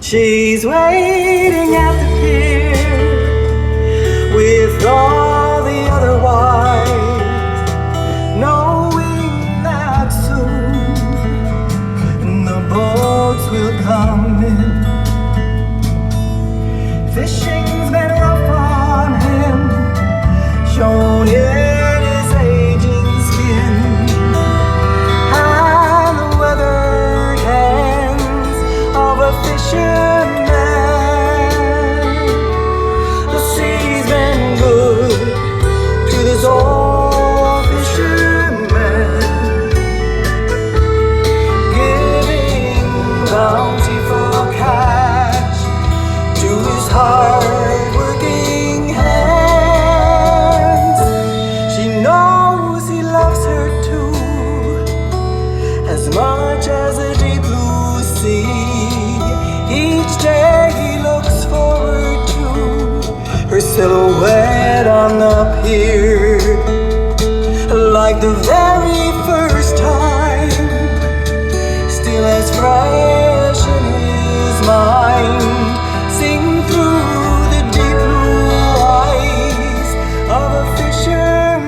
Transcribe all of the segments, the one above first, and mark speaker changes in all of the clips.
Speaker 1: She's waiting at the pier with all the other wives, knowing that soon the boats will come in. Fishing's been rough on him, shown in his aging skin, and the weathered hands of a fisherman. The sea's been good to this old fisherman, giving bountiful cash to his hard-working hands. She knows he loves her too, as much as the deep blue sea. Each day he looks forward to her silhouette on the pier, like the very first time, still as fresh in his mind. Sing through the deep blue eyes of a fisherman.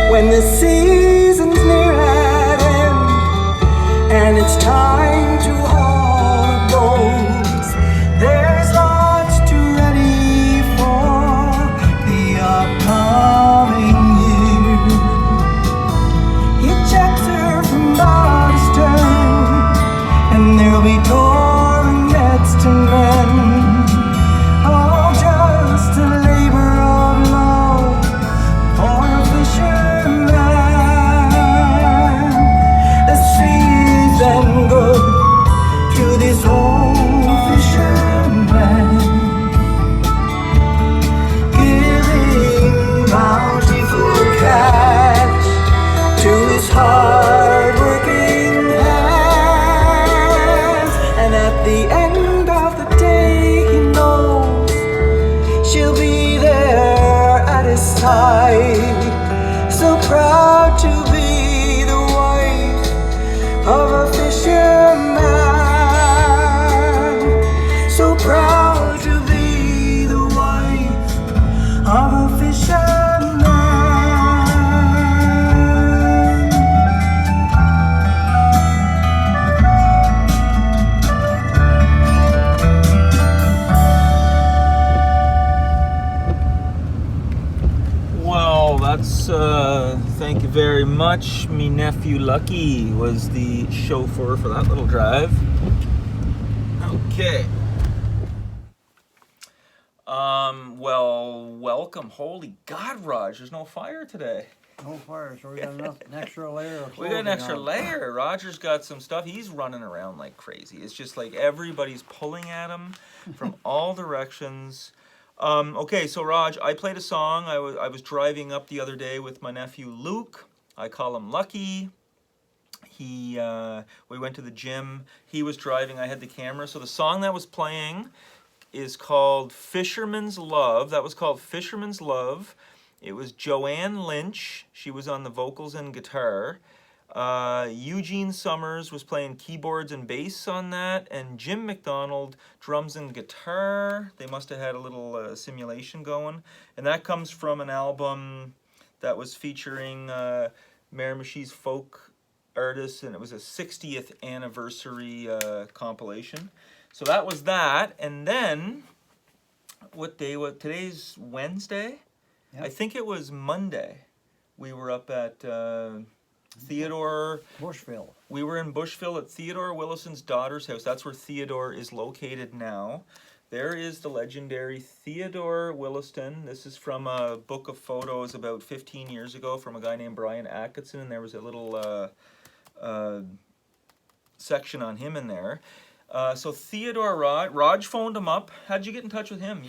Speaker 1: When the season's near at end and it's time to haul up boats, there's lots to ready for the upcoming year. He checks her from bow to stern, and there'll be touring nets to mend, all just a labor of love for a fisherman. The sea's been good to this old fisherman, giving bountiful cash to his hard-working hands. And at the end of the day, he knows she'll be there at his side, so proud to be the wife of a fisherman, so proud to be the wife of a fisherman.
Speaker 2: Well, that's thank you very much. Me nephew Lucky was the chauffeur for that little drive. Okay. Well, welcome. Holy God, Raj, there's no fire today.
Speaker 3: No fire, so we got an extra layer of
Speaker 2: We got an extra
Speaker 3: on.
Speaker 2: layer. Roger's got some stuff. He's running around like crazy. It's just like everybody's pulling at him from all directions. Okay, so Raj, I played a song. I was driving up the other day with my nephew Luke. I call him Lucky. We went to the gym. He was driving. I had the camera. So the song that was playing is called Fisherman's Love. That was called Fisherman's Love. It was Joanne Lynch. She was on the vocals and guitar. Eugene Summers was playing keyboards and bass on that, and Jim McDonald drums and guitar. They must have had a little simulation going, and that comes from an album that was featuring Miramichi's folk artists, and it was a 60th anniversary compilation. So that was that, and then today's Wednesday?
Speaker 3: Yep.
Speaker 2: I think it was Monday. We were up at Theodore
Speaker 3: Bushville.
Speaker 2: We were in Bushville at Theodore Willison's daughter's house. That's where Theodore is located now. There is the legendary Theodore Williston. This is from a book of photos about 15 years ago from a guy named Brian Atkinson, and there was a little section on him in there. So Theodore Raj phoned him up. How'd you get in touch with him?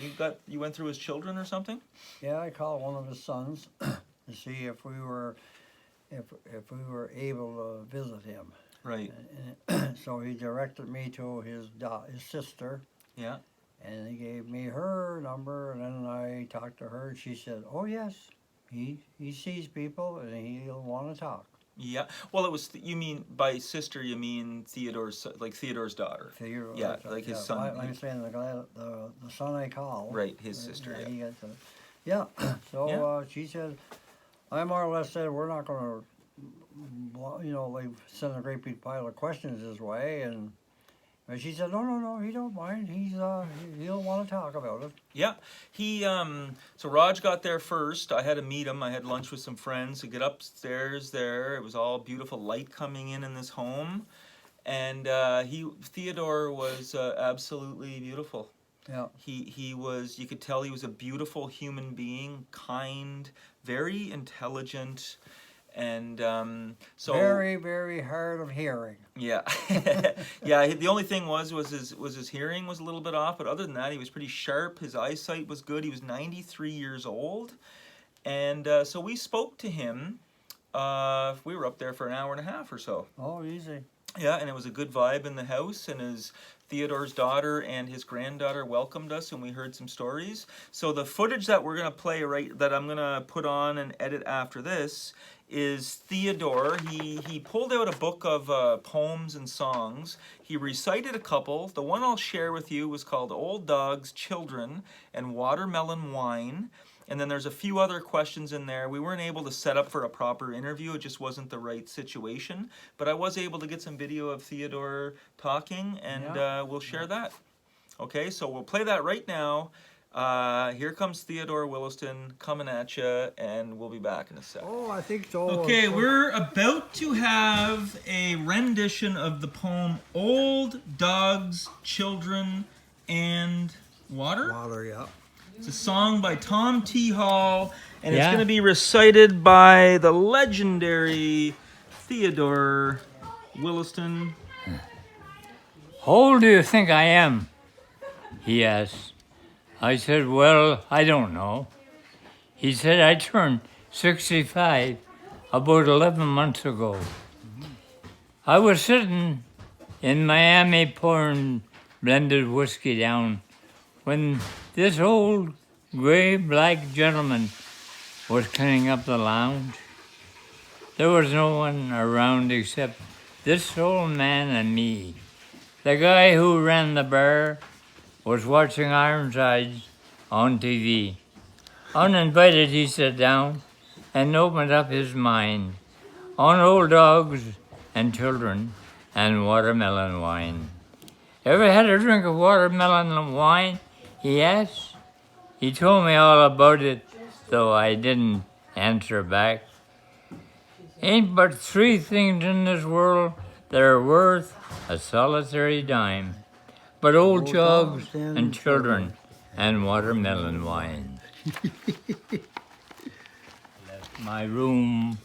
Speaker 2: You went through his children or something?
Speaker 3: Yeah, I called one of his sons to see if if we were able to visit him.
Speaker 2: Right.
Speaker 3: And so he directed me to his sister,
Speaker 2: Yeah.
Speaker 3: and he gave me her number, and then I talked to her, and she said, "Oh yes, he sees people, and he'll want to talk."
Speaker 2: Yeah. Well, it was. You mean by sister? You mean Theodore's daughter?
Speaker 3: Theodore,
Speaker 2: Yeah, like his son.
Speaker 3: I'm saying the son I call.
Speaker 2: Right, his sister.
Speaker 3: Yeah.
Speaker 2: Yeah.
Speaker 3: He got yeah. So
Speaker 2: Yeah.
Speaker 3: she said, I more or less said, we're not going to, like send a great big pile of questions his way, and she said, no, he don't mind. He'll want to talk about it.
Speaker 2: Yeah, he so Raj got there first. I had to meet him. I had lunch with some friends to get upstairs there. It was all beautiful light coming in this home, and Theodore was absolutely beautiful.
Speaker 3: Yeah.
Speaker 2: He was, you could tell he was a beautiful human being, kind, very intelligent, and so
Speaker 3: very, very hard of hearing.
Speaker 2: yeah. Yeah, the only thing was his hearing was a little bit off, but other than that he was pretty sharp. His eyesight was good. He was 93 years old, and so we spoke to him. We were up there for an hour and a half or so.
Speaker 3: Oh, easy.
Speaker 2: Yeah, and it was a good vibe in the house, and Theodore's daughter and his granddaughter welcomed us, and we heard some stories. So the footage that we're going to play that I'm going to put on and edit after this is Theodore. He pulled out a book of poems and songs. He recited a couple. The one I'll share with you was called Old Dogs, Children, and Watermelon Wine. And then there's a few other questions in there. We weren't able to set up for a proper interview. It just wasn't the right situation. But I was able to get some video of Theodore talking, and we'll share that. Okay, so we'll play that right now. Here comes Theodore Williston coming at you, and we'll be back in a sec.
Speaker 3: Oh, I think so.
Speaker 2: Okay, we're about to have a rendition of the poem Old Dogs, Children, and Water.
Speaker 3: Water, yeah.
Speaker 2: It's a song by Tom T. Hall, and it's going to be recited by the legendary Theodore Williston.
Speaker 4: How old do you think I am? He asked. I said, well, I don't know. He said, I turned 65 about 11 months ago. I was sitting in Miami pouring blended whiskey down when this old gray black gentleman was cleaning up the lounge. There was no one around except this old man and me. The guy who ran the bar was watching Ironsides on TV. Uninvited, he sat down and opened up his mind on old dogs and children and watermelon wine. Ever had a drink of watermelon wine? He asked. He told me all about it, though I didn't answer back. Ain't but three things in this world that are worth a solitary dime, but old dogs and children and watermelon wine. Left my room,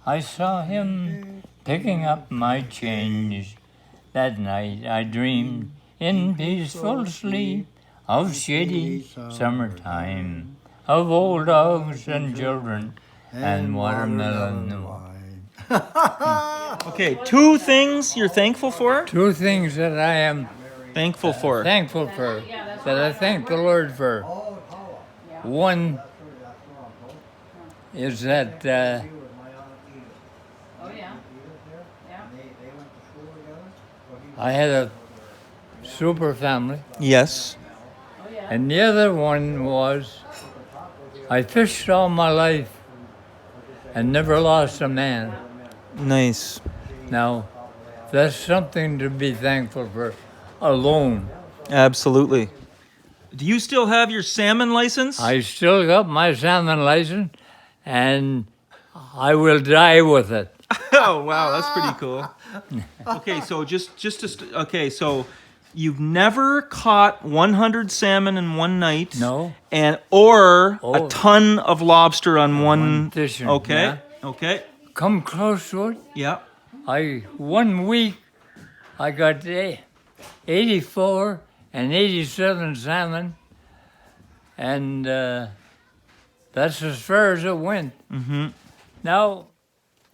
Speaker 4: I saw him picking up my change. That night I dreamed in peaceful sleep of shady summertime, of old dogs and children and watermelon wine.
Speaker 2: Okay, two things you're thankful for?
Speaker 4: Two things that I am
Speaker 2: Thankful for.
Speaker 4: thankful for, that I thank the Lord for. One is that I had a super family,
Speaker 2: Yes.
Speaker 4: and the other one was I fished all my life and never lost a man.
Speaker 2: Nice.
Speaker 4: Now, that's something to be thankful for alone.
Speaker 2: Absolutely. Do you still have your salmon license?
Speaker 4: I still got my salmon license, and I will die with it.
Speaker 2: Oh wow, that's pretty cool. Okay, so so you've never caught 100 salmon in one night,
Speaker 4: No.
Speaker 2: or
Speaker 4: Oh.
Speaker 2: a ton of lobster on one.
Speaker 4: fishing,
Speaker 2: Okay,
Speaker 4: yeah.
Speaker 2: okay,
Speaker 4: Come close to it.
Speaker 2: yeah.
Speaker 4: 1 week, I got 84 and 87 salmon, and that's as far as it went.
Speaker 2: Mm-hmm.
Speaker 4: Now,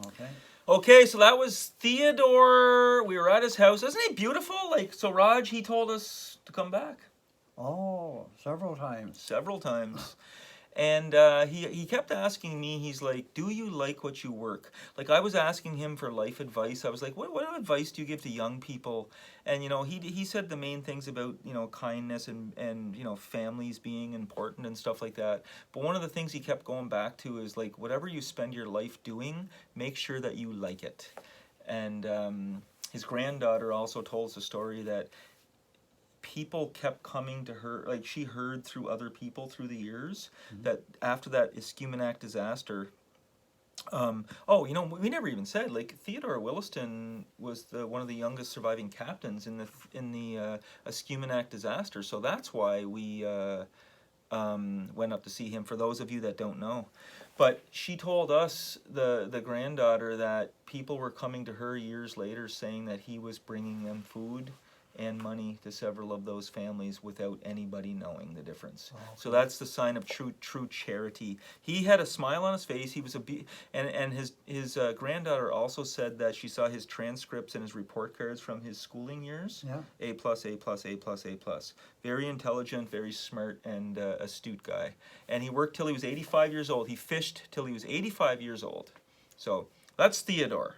Speaker 3: Okay.
Speaker 2: Okay, so that was Theodore. We were at his house. Isn't he beautiful? Like, so Raj, he told us to come back
Speaker 3: Oh, several times.
Speaker 2: several times. And he kept asking me, he's like, do you like what you work? Like, I was asking him for life advice. I was like, what advice do you give to young people? And, you know, he said the main things about, you know, kindness and, you know, families being important and stuff like that. But one of the things he kept going back to is, like, whatever you spend your life doing, make sure that you like it. And his granddaughter also told us a story that people kept coming to her, like she heard through other people through the years, that after that Escuminac disaster, oh, you know, we never even said, like, Theodore Williston was one of the youngest surviving captains in the Escuminac disaster, so that's why we went up to see him, for those of you that don't know. But she told us, the granddaughter, that people were coming to her years later saying that he was bringing them food and money to several of those families without anybody knowing the difference. So that's the sign of true charity. He had a smile on his face. He was and his granddaughter also said that she saw his transcripts and his report cards from his schooling years.
Speaker 3: Yeah.
Speaker 2: A plus, A plus, A plus, A plus. Very intelligent, very smart, and astute guy. And he worked till he was 85 years old. He fished till he was 85 years old. So that's Theodore.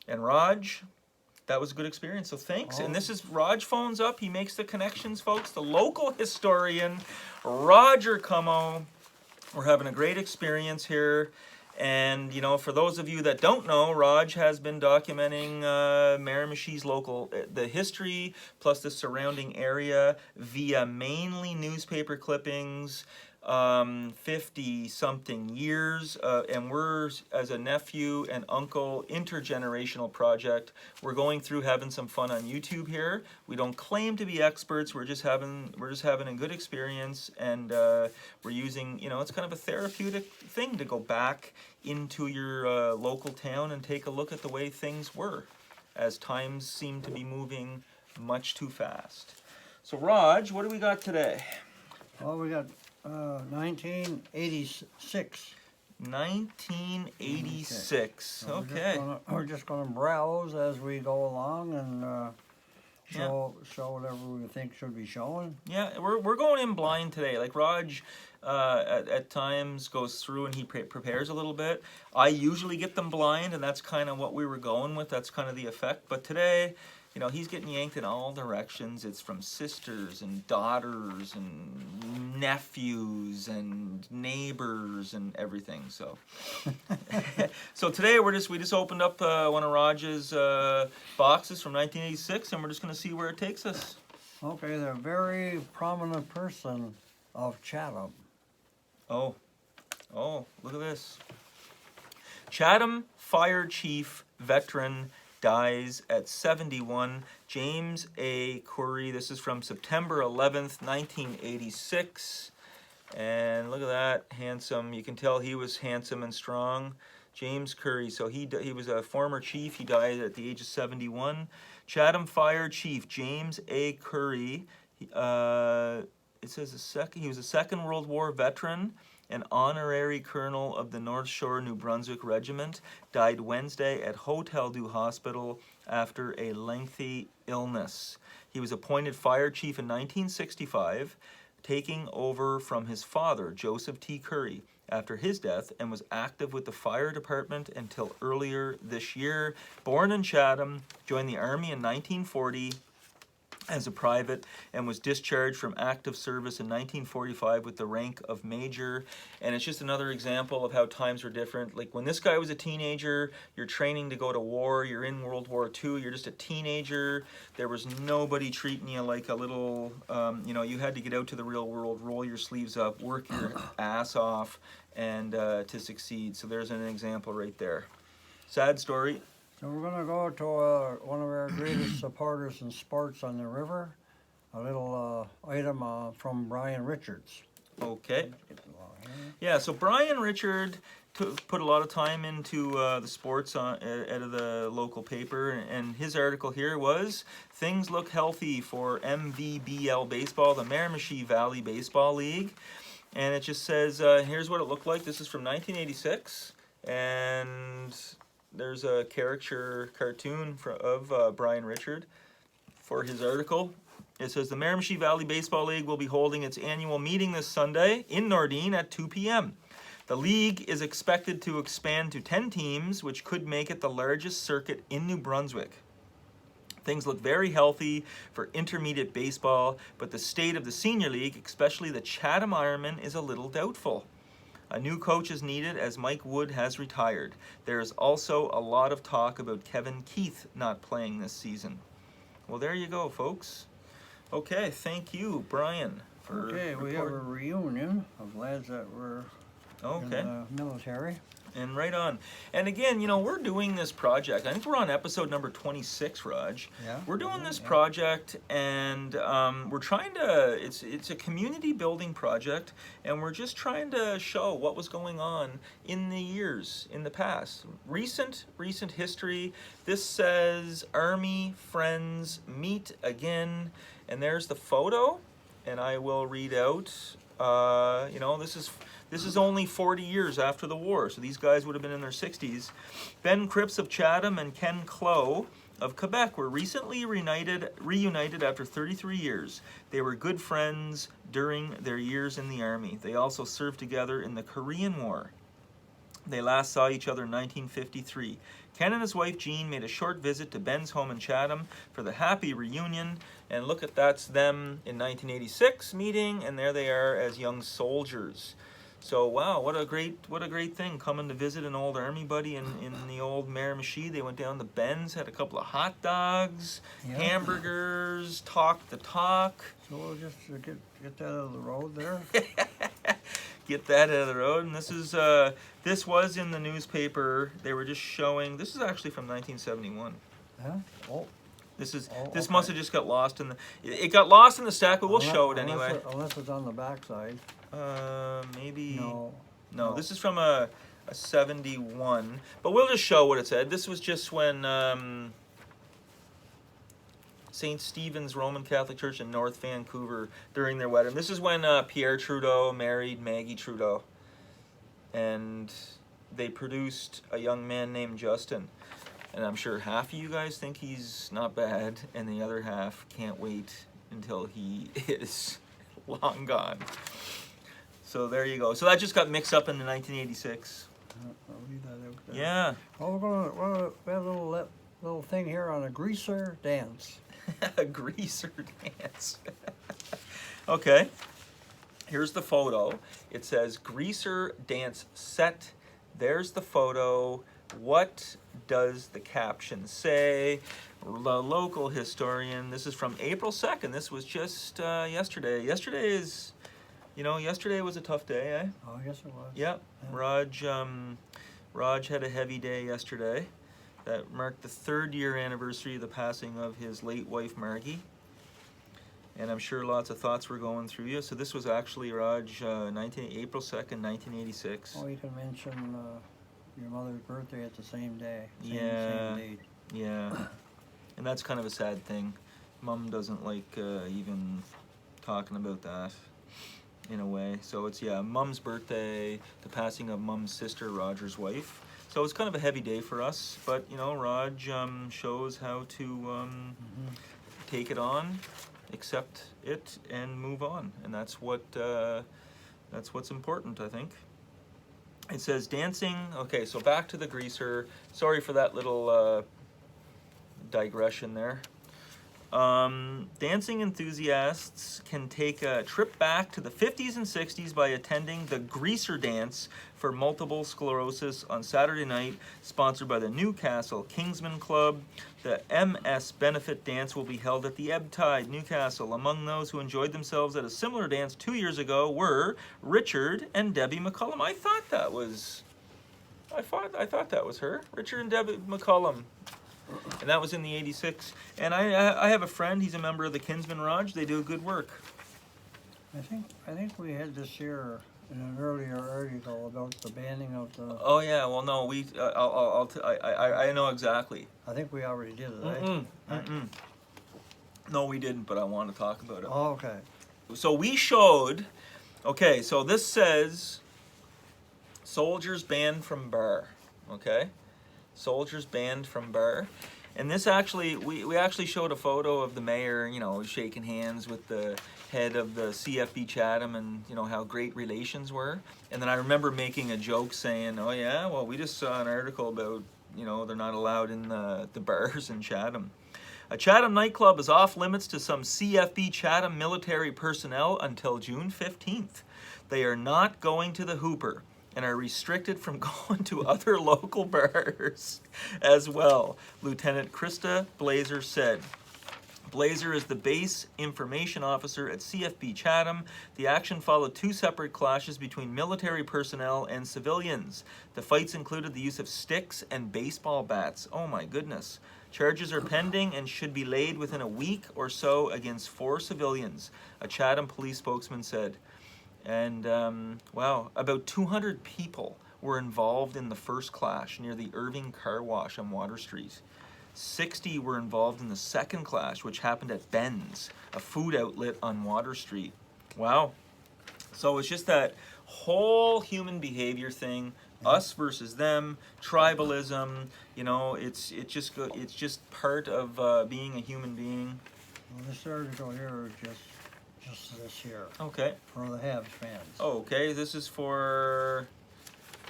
Speaker 2: And Raj, that was a good experience, so thanks. And this is Raj phones up. He makes the connections, folks. The local historian, Roger Cummo. We're having a great experience here. And, you know, for those of you that don't know, Raj has been documenting Miramichi's the history, plus the surrounding area, via mainly newspaper clippings, 50-something years, and we're, as a nephew and uncle, intergenerational project. We're going through having some fun on YouTube here. We don't claim to be experts. We're just having a good experience, and we're using, you know, it's kind of a therapeutic thing to go back into your local town and take a look at the way things were, as times seem to be moving much too fast. So, Raj, what do we got today?
Speaker 3: Well, we got 1986.
Speaker 2: 1986. Okay.
Speaker 3: We're just gonna browse as we go along and show whatever we think should be shown.
Speaker 2: Yeah, we're going in blind today. Like Raj, at times goes through and he prepares a little bit. I usually get them blind, and that's kind of what we were going with. That's kind of the effect. But today, you know, he's getting yanked in all directions. It's from sisters and daughters and nephews and neighbors and everything. So, so today we just opened up one of Raj's boxes from 1986, and we're just going to see where it takes us.
Speaker 3: Okay, the very prominent person of Chatham.
Speaker 2: Oh, look at this. Chatham Fire Chief veteran dies at 71. James A. Curry. This is from September 11th, 1986. And look at that, handsome. You can tell he was handsome and strong. James Curry. So he was a former chief. He died at the age of 71. Chatham Fire Chief James A. Curry. It says he was a Second World War veteran, an honorary colonel of the North Shore New Brunswick Regiment, died Wednesday at Hotel Dieu Hospital after a lengthy illness. He was appointed fire chief in 1965, taking over from his father, Joseph T. Curry, after his death, and was active with the fire department until earlier this year. Born in Chatham, joined the Army in 1940 as a private, and was discharged from active service in 1945 with the rank of major. And it's just another example of how times were different. Like when this guy was a teenager, you're training to go to war, you're in World War II, you're just a teenager. There was nobody treating you like a little, you know, you had to get out to the real world, roll your sleeves up, work your ass off, and to succeed. So there's an example right there. Sad story.
Speaker 3: So we're going to go to one of our greatest supporters in sports on the river, a little item from Brian Richards.
Speaker 2: Okay. Yeah, so Brian Richard put a lot of time into the sports out of the local paper, and his article here was, "Things Look Healthy for MVBL Baseball, the Miramichi Valley Baseball League." And it just says, here's what it looked like. This is from 1986, and there's a caricature cartoon of Brian Richard for his article. It says the Miramichi Valley Baseball League will be holding its annual meeting this Sunday in Nordine at 2 p.m. The league is expected to expand to 10 teams, which could make it the largest circuit in New Brunswick. Things look very healthy for intermediate baseball, but the state of the senior league, especially the Chatham Ironman, is a little doubtful. A new coach is needed as Mike Wood has retired. There is also a lot of talk about Kevin Keith not playing this season. Well, there you go, folks. Okay, thank you, Brian, for
Speaker 3: Okay, we have a reunion of lads that were in the military.
Speaker 2: And right on. And again, you know, we're doing this project. I think we're on episode number 26, Raj.
Speaker 3: Yeah.
Speaker 2: We're doing this project, and we're trying to, it's a community building project, and we're just trying to show what was going on in the years, in the past. Recent history. This says, Army Friends Meet Again, and there's the photo, and I will read out, you know, this is only 40 years after the war, so these guys would have been in their 60s. Ben Cripps of Chatham and Ken Clow of Quebec were recently reunited after 33 years. They were good friends during their years in the Army. They also served together in the Korean War. They last saw each other in 1953. Ken and his wife Jean made a short visit to Ben's home in Chatham for the happy reunion. And look at that's them in 1986 meeting, and there they are as young soldiers. So wow, what a great thing, coming to visit an old Army buddy in the old Miramichi. They went down to Ben's, had a couple of hot dogs, hamburgers, talked the talk.
Speaker 3: So we'll just get that out of the road there.
Speaker 2: Get that out of the road. And this was in the newspaper. They were just showing. This is actually from 1971.
Speaker 3: Huh? Oh.
Speaker 2: This
Speaker 3: okay.
Speaker 2: must have just got lost in the. It got lost in the stack, but we'll show it anyway.
Speaker 3: Unless it's on the backside.
Speaker 2: Maybe.
Speaker 3: No.
Speaker 2: This is from a 71, but we'll just show what it said. This was just when St. Stephen's Roman Catholic Church in North Vancouver during their wedding. This is when Pierre Trudeau married Maggie Trudeau, and they produced a young man named Justin. And I'm sure half of you guys think he's not bad, and the other half can't wait until he is long gone. So there you go. So that just got mixed up in the 1986.
Speaker 3: I'll leave that out there.
Speaker 2: Yeah.
Speaker 3: Oh, we have a little thing here on a greaser dance.
Speaker 2: A greaser dance. Okay. Here's the photo. It says greaser dance set. There's the photo. What does the caption say? The local historian. This is from April 2nd. This was just yesterday. Yesterday was a tough day, eh?
Speaker 3: Oh, yes it was.
Speaker 2: Yep. Yeah. Raj had a heavy day yesterday. That marked the 3rd year anniversary of the passing of his late wife, Margie. And I'm sure lots of thoughts were going through you. So this was actually, Raj, April 2nd, 1986.
Speaker 3: Oh, you can mention your mother's birthday at the same day. Same date.
Speaker 2: Yeah. And that's kind of a sad thing. Mom doesn't like even talking about that in a way. So it's, Mom's birthday, the passing of Mom's sister, Roger's wife. So it's kind of a heavy day for us. But, you know, Raj shows how to take it on, accept it, and move on. And that's what's important, I think. It says dancing. Okay, so back to the greaser. Sorry for that little digression there. Dancing enthusiasts can take a trip back to the 50s and 60s by attending the Greaser Dance for Multiple Sclerosis on Saturday night, sponsored by the Newcastle Kingsman Club. The MS Benefit Dance will be held at the Ebb Tide, Newcastle. Among those who enjoyed themselves at a similar dance 2 years ago were Richard and Debbie McCullum. I thought that was her, Richard and Debbie McCullum. And that was in the 86. And I have a friend, he's a member of the Kinsman Lodge. They do good work.
Speaker 3: I think we had this here in an earlier article about the banning of the...
Speaker 2: Oh yeah, well no, I know exactly.
Speaker 3: I think we already did it,
Speaker 2: No, we didn't, but I want to talk about it.
Speaker 3: Oh, okay.
Speaker 2: So we showed, okay, so this says soldiers banned from bar, okay? soldiers banned from bar. And this actually, we actually showed a photo of the mayor, you know, shaking hands with the head of the CFB Chatham, and you know how great relations were. And then I remember making a joke saying, oh yeah, well we just saw an article about, you know, they're not allowed in the bars in Chatham. A Chatham nightclub is off limits to some CFB Chatham military personnel until June 15th. They are not going to the Hooper and are restricted from going to other local bars as well, Lieutenant Krista Blazer said. Blazer is the base information officer at CFB Chatham. The action followed 2 separate clashes between military personnel and civilians. The fights included the use of sticks and baseball bats. Oh my goodness. Charges are pending and should be laid within a week or so against 4 civilians, a Chatham police spokesman said. And wow, about 200 people were involved in the first clash near the Irving Car Wash on Water Street. 60 were involved in the second clash, which happened at Ben's, a food outlet on Water Street. Wow. So it's just that whole human behavior thing, us versus them, tribalism. You know, it's just part of being a human being.
Speaker 3: Well, this article here is just this here.
Speaker 2: Okay.
Speaker 3: For the Habs fans.
Speaker 2: Oh, okay. This is for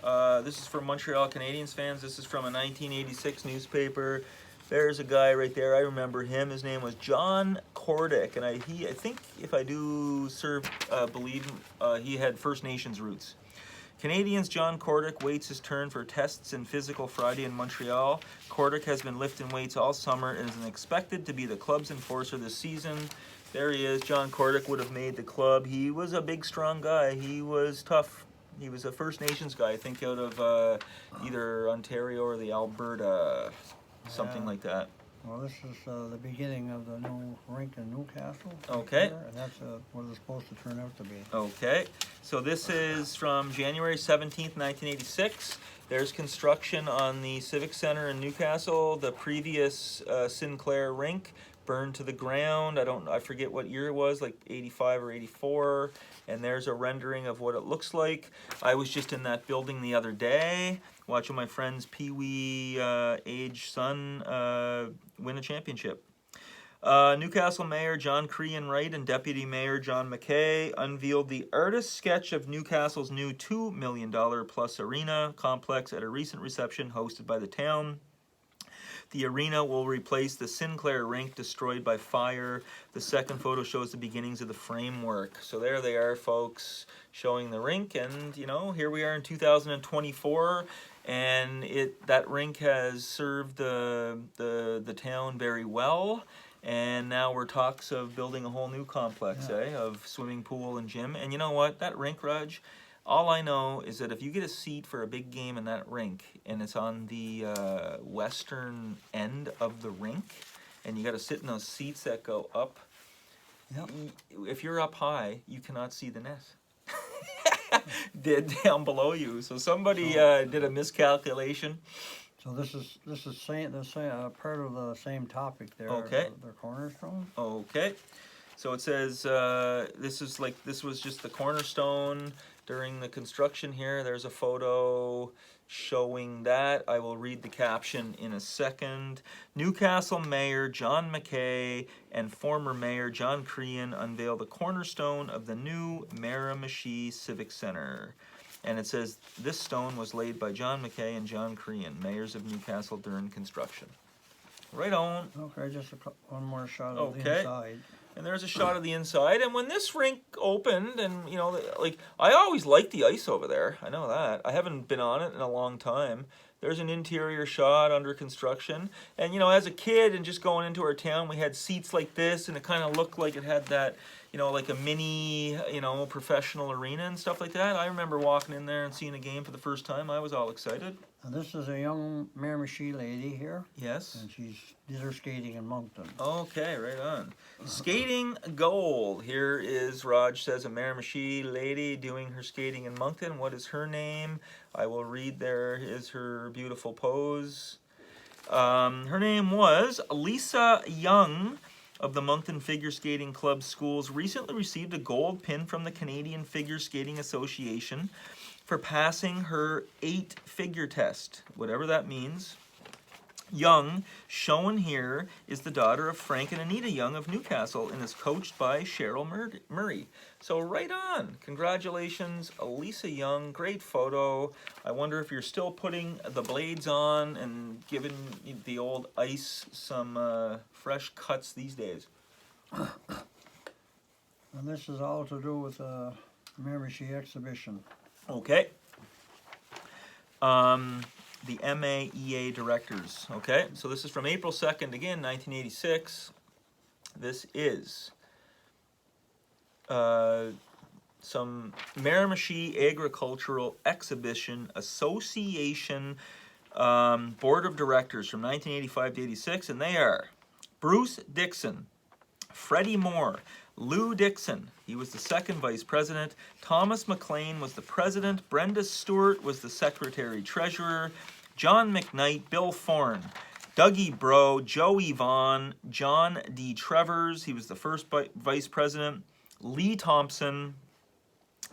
Speaker 2: Montreal Canadiens fans. This is from a 1986 newspaper. There's a guy right there. I remember him. His name was John Cordick, and I think if I do believe he had First Nations roots. Canadians John Cordick waits his turn for tests and physical Friday in Montreal. Cordick has been lifting weights all summer and is expected to be the club's enforcer this season. There he is. John Cordick would have made the club. He was a big, strong guy. He was tough. He was a First Nations guy, I think out of either Ontario or the Alberta, something like that.
Speaker 3: Well, this is the beginning of the new rink in Newcastle.
Speaker 2: Okay.
Speaker 3: Here, and that's what it's supposed to turn out to be.
Speaker 2: Okay. So this is from January 17th, 1986. There's construction on the Civic Center in Newcastle. The previous Sinclair rink burned to the ground. I forget what year it was, like 85 or 84. And there's a rendering of what it looks like. I was just in that building the other day, watching my friend's Pee-wee age son win a championship. Newcastle Mayor John Crean Wright and Deputy Mayor John McKay unveiled the artist sketch of Newcastle's new $2 million plus arena complex at a recent reception hosted by the town. The arena will replace the Sinclair rink destroyed by fire. The second photo shows the beginnings of the framework. So there they are, folks, showing the rink. And, you know, here we are in 2024. And that rink has served the town very well. And now we're talks of building a whole new complex, of swimming pool and gym. And you know what? That rink, Raj, all I know is that if you get a seat for a big game in that rink and it's on the western end of the rink and you got to sit in those seats that go up, if you're up high, you cannot see the net. Down below you. So somebody did a miscalculation.
Speaker 3: So this is part of the same topic there.
Speaker 2: Okay.
Speaker 3: The cornerstone.
Speaker 2: Okay. So it says this was just the cornerstone during the construction here. There's a photo showing that. I will read the caption in a second. Newcastle Mayor John McKay and former Mayor John Crean unveil the cornerstone of the new Miramichi Civic Center. And it says, this stone was laid by John McKay and John Crean, mayors of Newcastle during construction. Right on.
Speaker 3: Okay, just one more shot of the inside.
Speaker 2: And there's a shot of the inside. And when this rink opened, and, you know, like, I always liked the ice over there. I know that. I haven't been on it in a long time. There's an interior shot under construction. And, you know, as a kid and just going into our town, we had seats like this, and it kind of looked like it had that, you know, like a mini, you know, professional arena and stuff like that. I remember walking in there and seeing a game for the first time. I was all excited.
Speaker 3: And this is a young Miramichi lady here.
Speaker 2: Yes.
Speaker 3: And she did her skating in Moncton.
Speaker 2: Okay, right on. Skating gold. Here is, Raj says, a Miramichi lady doing her skating in Moncton. What is her name? I will read. There is her beautiful pose. Her name was Lisa Young of the Moncton Figure Skating Club Schools. Recently received a gold pin from the Canadian Figure Skating Association for passing her 8 figure test, whatever that means. Young, shown here, is the daughter of Frank and Anita Young of Newcastle and is coached by Cheryl Murray. So right on. Congratulations, Elisa Young. Great photo. I wonder if you're still putting the blades on and giving the old ice some fresh cuts these days.
Speaker 3: And this is all to do with the Miramichi exhibition.
Speaker 2: Okay. The MAEA directors. Okay, so this is from April 2nd, again, 1986. This is some Miramichi Agricultural Exhibition Association Board of Directors from 1985 to 86, and they are Bruce Dixon, Freddie Moore, Lou Dixon, he was the second vice president. Thomas McLean was the president. Brenda Stewart was the secretary treasurer. John McKnight, Bill Thorne, Dougie Bro, Joey Vaughn, John D. Trevors, he was the first vice president. Lee Thompson,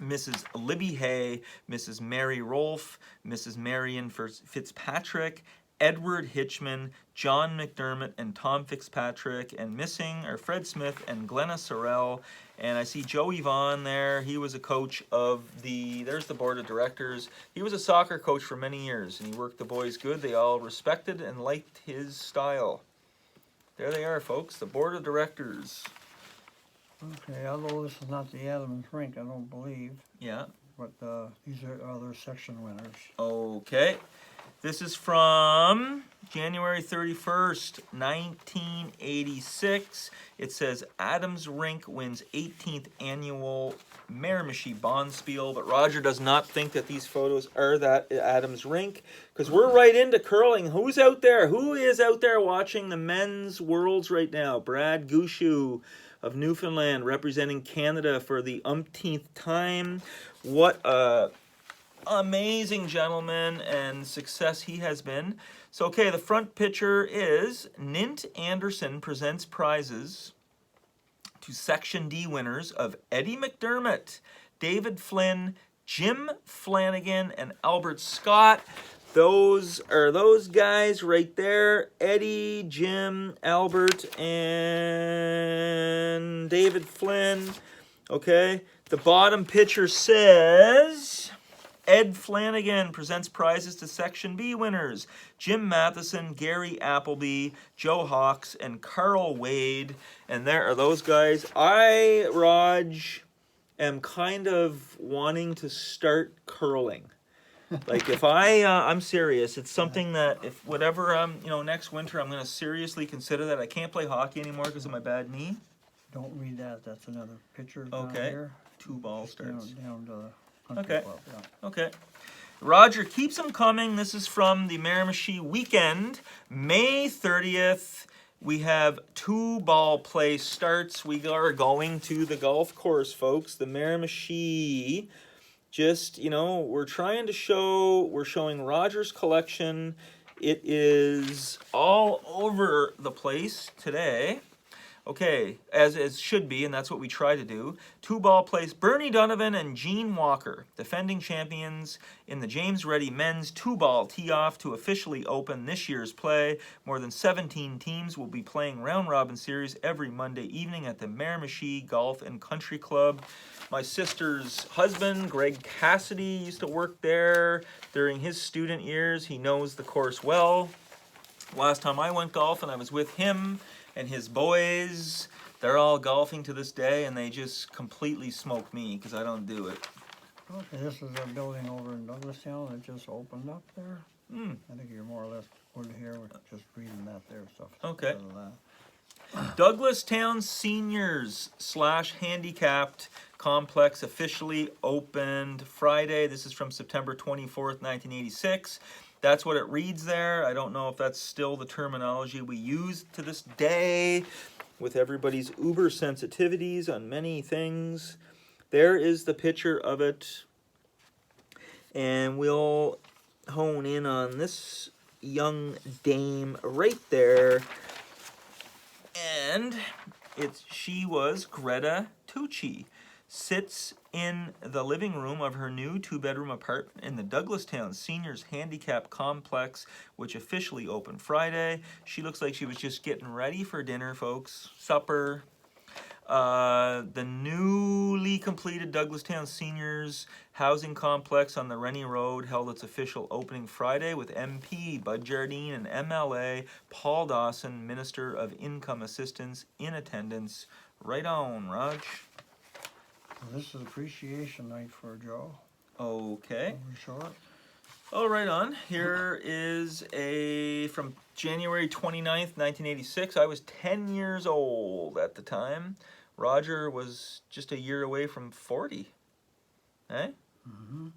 Speaker 2: Mrs. Libby Hay, Mrs. Mary Rolfe, Mrs. Marion Fitzpatrick, Edward Hitchman, John McDermott, and Tom Fitzpatrick, and missing are Fred Smith and Glenna Sorrell. And I see Joey Vaughn there. He was a coach of there's the board of directors. He was a soccer coach for many years, and he worked the boys good. They all respected and liked his style. There they are, folks, the board of directors.
Speaker 3: Okay, although this is not the Adams rink, I don't believe,
Speaker 2: Yeah.
Speaker 3: but these are other section winners.
Speaker 2: Okay. This is from January 31st, 1986. It says Adams Rink wins 18th annual Miramichi Bonspiel, but Roger does not think that these photos are that Adams Rink, because we're right into curling. Who's out there? Who is out there watching the men's worlds right now? Brad Gushu of Newfoundland representing Canada for the umpteenth time. What a amazing gentleman and success he has been. So, okay, the front picture is Nint Anderson presents prizes to Section D winners of Eddie McDermott, David Flynn, Jim Flanagan, and Albert Scott. Those are those guys right there. Eddie, Jim, Albert, and David Flynn. Okay, the bottom picture says Ed Flanagan presents prizes to Section B winners. Jim Matheson, Gary Appleby, Joe Hawks, and Carl Wade. And there are those guys. I, Raj, am kind of wanting to start curling. Like if I'm serious. It's something that if whatever next winter I'm going to seriously consider that. I can't play hockey anymore because of my bad knee.
Speaker 3: Don't read that. That's another picture down here.
Speaker 2: 2 ball starts.
Speaker 3: Down to the country
Speaker 2: Okay.
Speaker 3: club, yeah.
Speaker 2: Okay. Roger keeps them coming. This is from the Miramichi weekend, May 30th. We have 2 ball play starts. We are going to the golf course, folks. The Miramichi. Just, we're trying to we're showing Roger's collection. It is all over the place today. Okay, as should be, and that's what we try to do. 2 ball plays. Bernie Donovan and Gene Walker, defending champions in the James Reddy men's 2-ball tee-off to officially open this year's play. More than 17 teams will be playing round-robin series every Monday evening at the Miramichi Golf and Country Club. My sister's husband, Greg Cassidy, used to work there during his student years. He knows the course well. Last time I went golfing, I was with him and his boys. They're all golfing to this day, and they just completely smoke me because I don't do it.
Speaker 3: Okay, this is a building over in Douglastown that just opened up there. I think you're more or less good here. We're just reading that there stuff.
Speaker 2: Okay. Douglastown Seniors / Handicapped Complex officially opened Friday. This is from September 24th, 1986. That's what it reads there. I don't know if that's still the terminology we use to this day with everybody's uber sensitivities on many things. There is the picture of it. And we'll hone in on this young dame right there. And she was Greta Tucci. Sits in the living room of her new 2-bedroom apartment in the Douglastown Seniors Handicap Complex, which officially opened Friday. She looks like she was just getting ready for dinner, folks. Supper. The newly completed Douglastown Seniors Housing Complex on the Rennie Road held its official opening Friday with MP Bud Jardine and MLA Paul Dawson, Minister of Income Assistance, in attendance. Right on, Raj.
Speaker 3: This is appreciation night for Joe.
Speaker 2: Okay.
Speaker 3: Over short.
Speaker 2: Oh, right on. Here is a from January 29th, 1986. I was 10 years old at the time. Roger was just a year away from 40. Eh?
Speaker 3: Mm-hmm.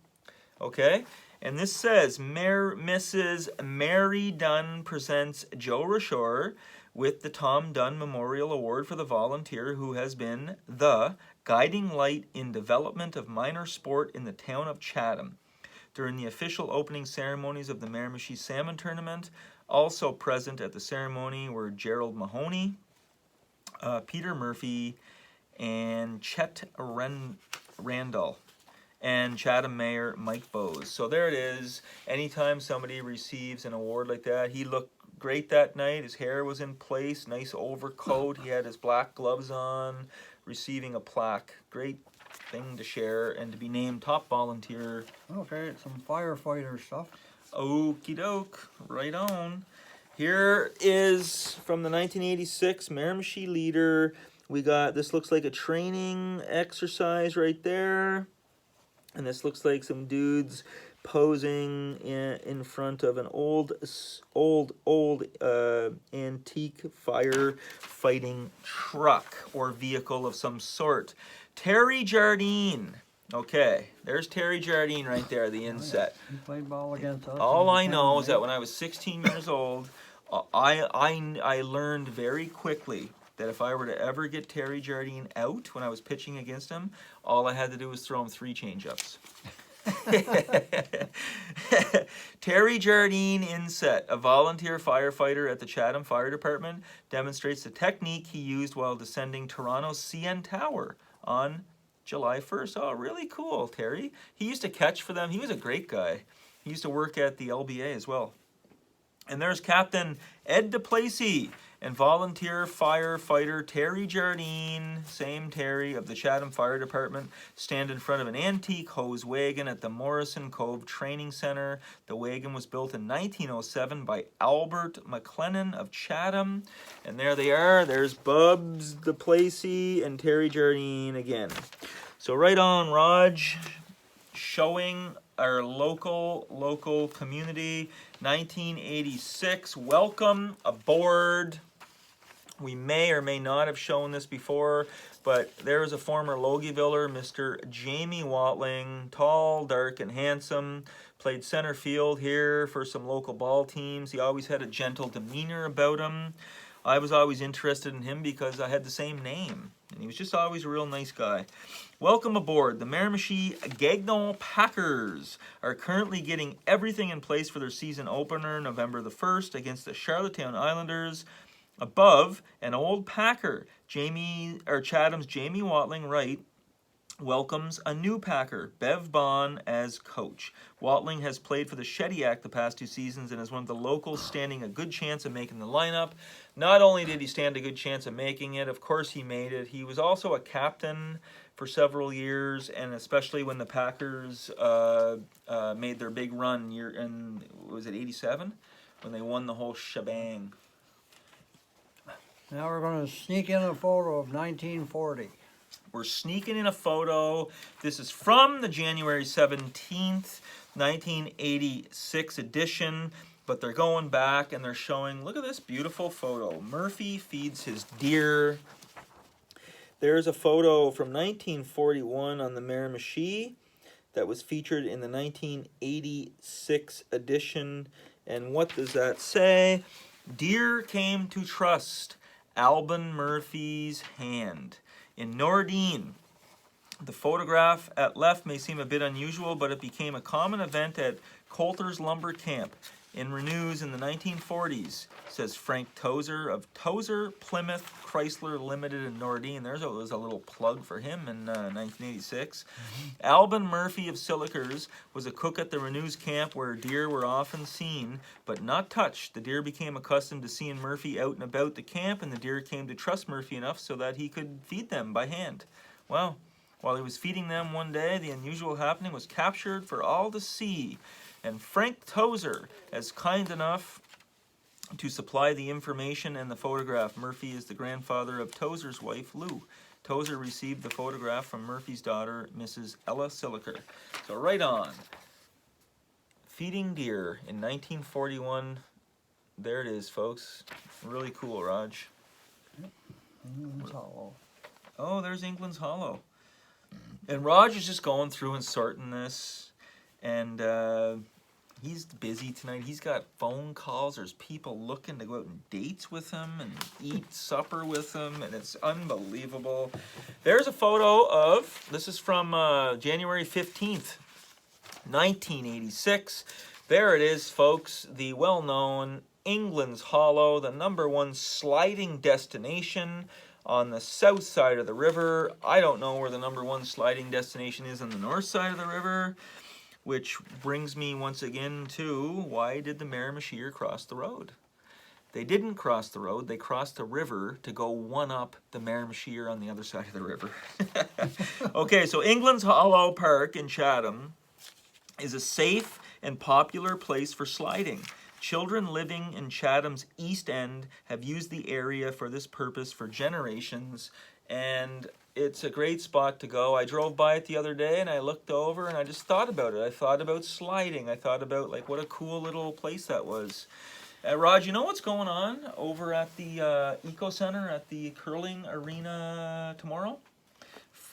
Speaker 2: Okay. And this says, Mrs. Mary Dunn presents Joe Rashore with the Tom Dunn Memorial Award for the volunteer who has been the guiding light in development of minor sport in the town of Chatham during the official opening ceremonies of the Miramichi Salmon Tournament. Also present at the ceremony were Gerald Mahoney, Peter Murphy, and Chet Randall, and Chatham Mayor Mike Bowes. So there it is. Anytime somebody receives an award like that, he looked great that night. His hair was in place, nice overcoat. He had his black gloves on, receiving a plaque. Great thing to share and to be named top volunteer.
Speaker 3: Okay, some firefighter stuff.
Speaker 2: Okie doke, right on. Here is from the 1986 Miramichi Leader. We got, this looks like a training exercise right there. And this looks like some dudes posing in front of an old antique firefighting truck or vehicle of some sort. Terry Jardine. Okay, there's Terry Jardine right there, the inset.
Speaker 3: He played ball against us.
Speaker 2: All I know is that when I was 16 years old, I learned very quickly that if I were to ever get Terry Jardine out when I was pitching against him, all I had to do was throw him 3 change-ups. Terry Jardine inset, a volunteer firefighter at the Chatham Fire Department, demonstrates the technique he used while descending Toronto's CN Tower on July 1st. Oh, really cool, Terry. He used to catch for them. He was a great guy. He used to work at the LBA as well. And there's Captain Ed DePlacy and volunteer firefighter Terry Jardine, same Terry, of the Chatham Fire Department, stand in front of an antique hose wagon at the Morrison Cove Training Center. The wagon was built in 1907 by Albert McLennan of Chatham. And there they are. There's Bubs DePlacy and Terry Jardine again. So right on, Raj, showing our local community. 1986, welcome aboard. We may or may not have shown this before, but there is a former Logieviller, Mr. Jamie Watling, tall, dark, and handsome, played center field here for some local ball teams. He always had a gentle demeanor about him. I was always interested in him because I had the same name, and he was just always a real nice guy. Welcome aboard. The Miramichi Gagnon Packers are currently getting everything in place for their season opener November the 1st against the Charlottetown Islanders. Above, an old Packer, Chatham's Jamie Watling Wright, welcomes a new Packer, Bev Bond, as coach. Watling has played for the Shediac the past 2 seasons and is one of the locals standing a good chance of making the lineup. Not only did he stand a good chance of making it, of course he made it. He was also a captain for several years, and especially when the Packers made their big run was it 87? When they won the whole shebang.
Speaker 3: Now we're going to sneak in a photo of 1940.
Speaker 2: We're sneaking in a photo. This is from the January 17th, 1986 edition, but they're going back and they're showing, look at this beautiful photo. Murphy feeds his deer. There's a photo from 1941 on the Miramichi that was featured in the 1986 edition. And what does that say? Deer came to trust Alban Murphy's hand. In Nordine, the photograph at left may seem a bit unusual, but it became a common event at Coulter's Lumber Camp. in renews in the 1940s, says Frank Tozer of Tozer Plymouth Chrysler Limited in Nordine. There's a little plug for him in 1986. Alban Murphy of Sillikers was a cook at the Renews camp where deer were often seen, but not touched. The deer became accustomed to seeing Murphy out and about the camp, and the deer came to trust Murphy enough so that he could feed them by hand. Well, while he was feeding them one day, the unusual happening was captured for all to see. And Frank Tozer is kind enough to supply the information and the photograph. Murphy is the grandfather of Tozer's wife, Lou. Tozer received the photograph from Murphy's daughter, Mrs. Ella Silliker. So right on. Feeding deer in 1941. There it is, folks. Really cool, Raj.
Speaker 3: England's Hollow.
Speaker 2: Oh, there's England's Hollow. And Raj is just going through and sorting this. And he's busy tonight. He's got phone calls. There's people looking to go out on dates with him and eat supper with him. And it's unbelievable. There's a photo of, this is from January 15th, 1986. There it is, folks. The well-known England's Hollow, the #1 sliding destination on the south side of the river. I don't know where the #1 sliding destination is on the north side of the river. Which brings me once again to, why did the Miramichi cross the road? They didn't cross the road, they crossed the river to go one-up the Miramichi on the other side of the river. Okay, so England's Hollow Park in Chatham is a safe and popular place for sliding. Children living in Chatham's East End have used the area for this purpose for generations, and it's a great spot to go. I drove by it the other day and I looked over and I just thought about it. I thought about sliding. I thought about like what a cool little place that was. Raj, you know what's going on over at the Eco Center at the curling arena tomorrow?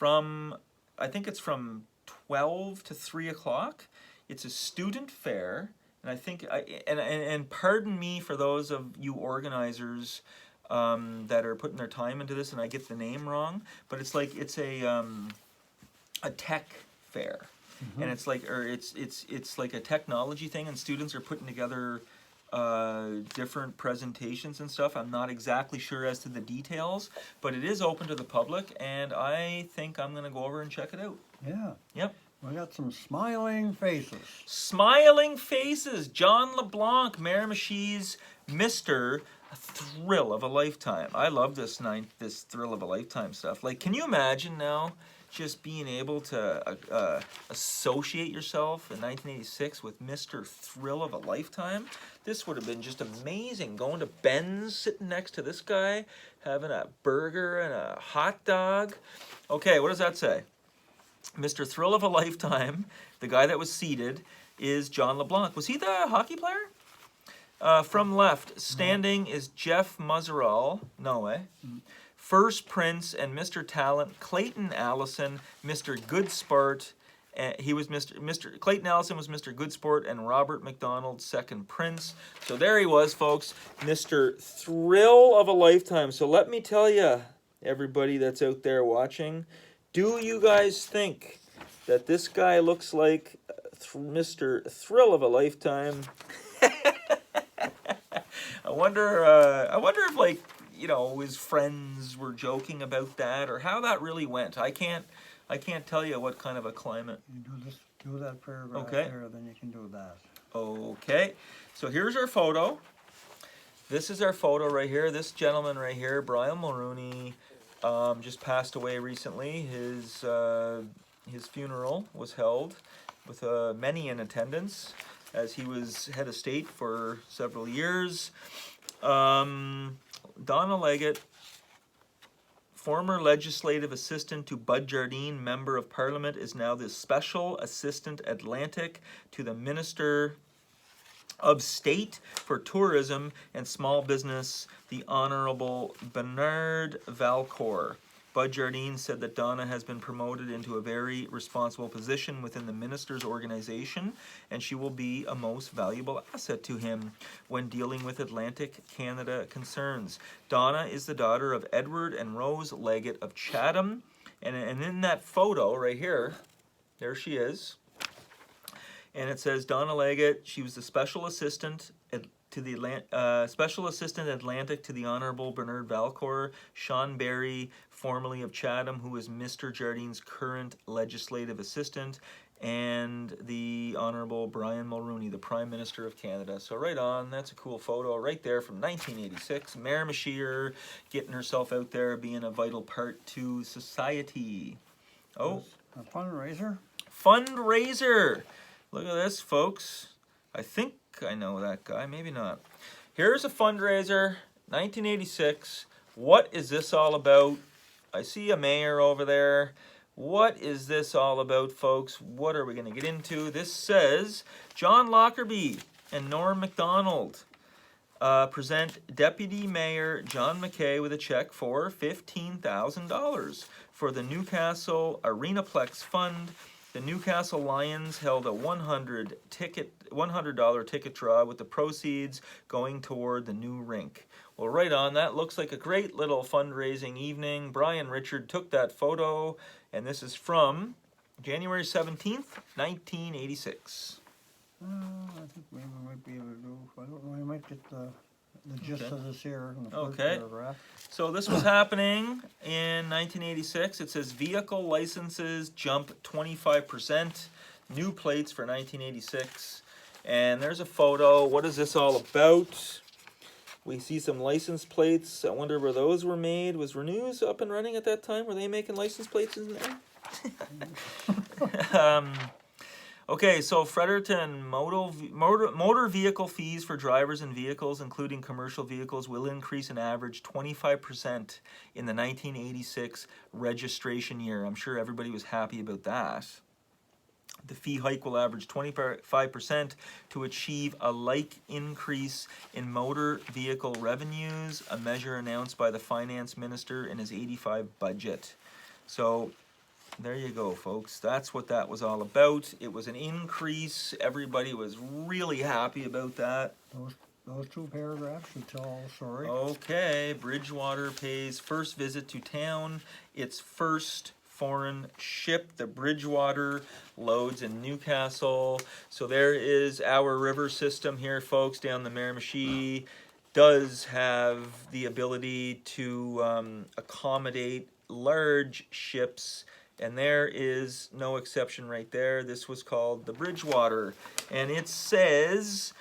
Speaker 2: I think it's from 12 to 3 o'clock. It's a student fair, and I think and pardon me for those of you organizers that are putting their time into this, and I get the name wrong, but it's a tech fair, and it's like it's like a technology thing, and students are putting together different presentations and stuff. I'm not exactly sure as to the details, but it is open to the public, and I think I'm gonna go over and check it out.
Speaker 3: Yeah.
Speaker 2: Yep.
Speaker 3: We got some smiling faces.
Speaker 2: Smiling faces. John LeBlanc, Miramichi's Mr. Thrill of a Lifetime. I love this Thrill of a Lifetime stuff. Like, can you imagine now just being able to associate yourself in 1986 with Mr. Thrill of a Lifetime? This would have been just amazing. Going to Ben's, sitting next to this guy, having a burger and a hot dog. Okay, what does that say? Mr. Thrill of a Lifetime, the guy that was seated, is John LeBlanc. Was he the hockey player? From left, standing is Jeff Muzzerall. No way. First Prince and Mr. Talent, Clayton Allison, Mr. Good Sport. He was Mr. Clayton Allison was Mr. Good Sport, and Robert McDonald, second Prince. So there he was, folks, Mr. Thrill of a Lifetime. So let me tell you, everybody that's out there watching, do you guys think that this guy looks like Mr. Thrill of a Lifetime? I wonder if, like, you know, his friends were joking about that, or how that really went. I can't tell you what kind of a climate.
Speaker 3: You do that paragraph
Speaker 2: Okay.
Speaker 3: there, then you can do that.
Speaker 2: Okay, so here's our photo. This is our photo right here. This gentleman right here, Brian Mulrooney, just passed away recently. His funeral was held with many in attendance, as he was head of state for several years. Donna Leggett, former legislative assistant to Bud Jardine, member of Parliament, is now the Special Assistant Atlantic to the Minister of State for Tourism and Small Business, the Honorable Bernard Valcourt. Bud Jardine said that Donna has been promoted into a very responsible position within the minister's organization, and she will be a most valuable asset to him when dealing with Atlantic Canada concerns. Donna is the daughter of Edward and Rose Leggett of Chatham, and in that photo right here, there she is. And it says Donna Leggett, she was the special assistant special assistant Atlantic to the Honorable Bernard Valcourt. Sean Barry, formerly of Chatham, who is Mr. Jardine's current legislative assistant, and the Honorable Brian Mulrooney, the Prime Minister of Canada. So right on, that's a cool photo right there from 1986. Miramichi getting herself out there, being a vital part to society. Oh,
Speaker 3: A fundraiser?
Speaker 2: fundraiser! Look at this, folks. I think I know that guy, maybe not. Here's a fundraiser, 1986. What is this all about? I see a mayor over there. What is this all about, folks? What are we going to get into? This says, John Lockerbie and Norm MacDonald present Deputy Mayor John McKay with a check for $15,000 for the Newcastle Arenaplex Fund. The Newcastle Lions held a $100 ticket draw, with the proceeds going toward the new rink. Well, right on, that looks like a great little fundraising evening. Brian Richard took that photo, and this is from January 17th, 1986.
Speaker 3: I think maybe we might be able to do, I don't know, I might get the gist of this here in the first paragraph.
Speaker 2: So this was happening in 1986. It says vehicle licenses jump 25%. New plates for 1986. And there's a photo. What is this all about? We see some license plates. I wonder where those were made. Was Renews up and running at that time? Were they making license plates in there? Okay, so Fredericton motor vehicle fees for drivers and vehicles, including commercial vehicles, will increase an average 25% in the 1986 registration year. I'm sure everybody was happy about that. The fee hike will average 25% to achieve a like increase in motor vehicle revenues, a measure announced by the finance minister in his 85 budget. So there you go, folks. That's what that was all about. It was an increase. Everybody was really happy about that.
Speaker 3: Those two paragraphs should tell all the story.
Speaker 2: Okay, Bridgewater pays first visit to town. Its first foreign ship, the Bridgewater, loads in Newcastle. So there is our river system here, folks, down the Miramichi. Does have the ability to accommodate large ships, and there is no exception right there. This was called the Bridgewater, and it says,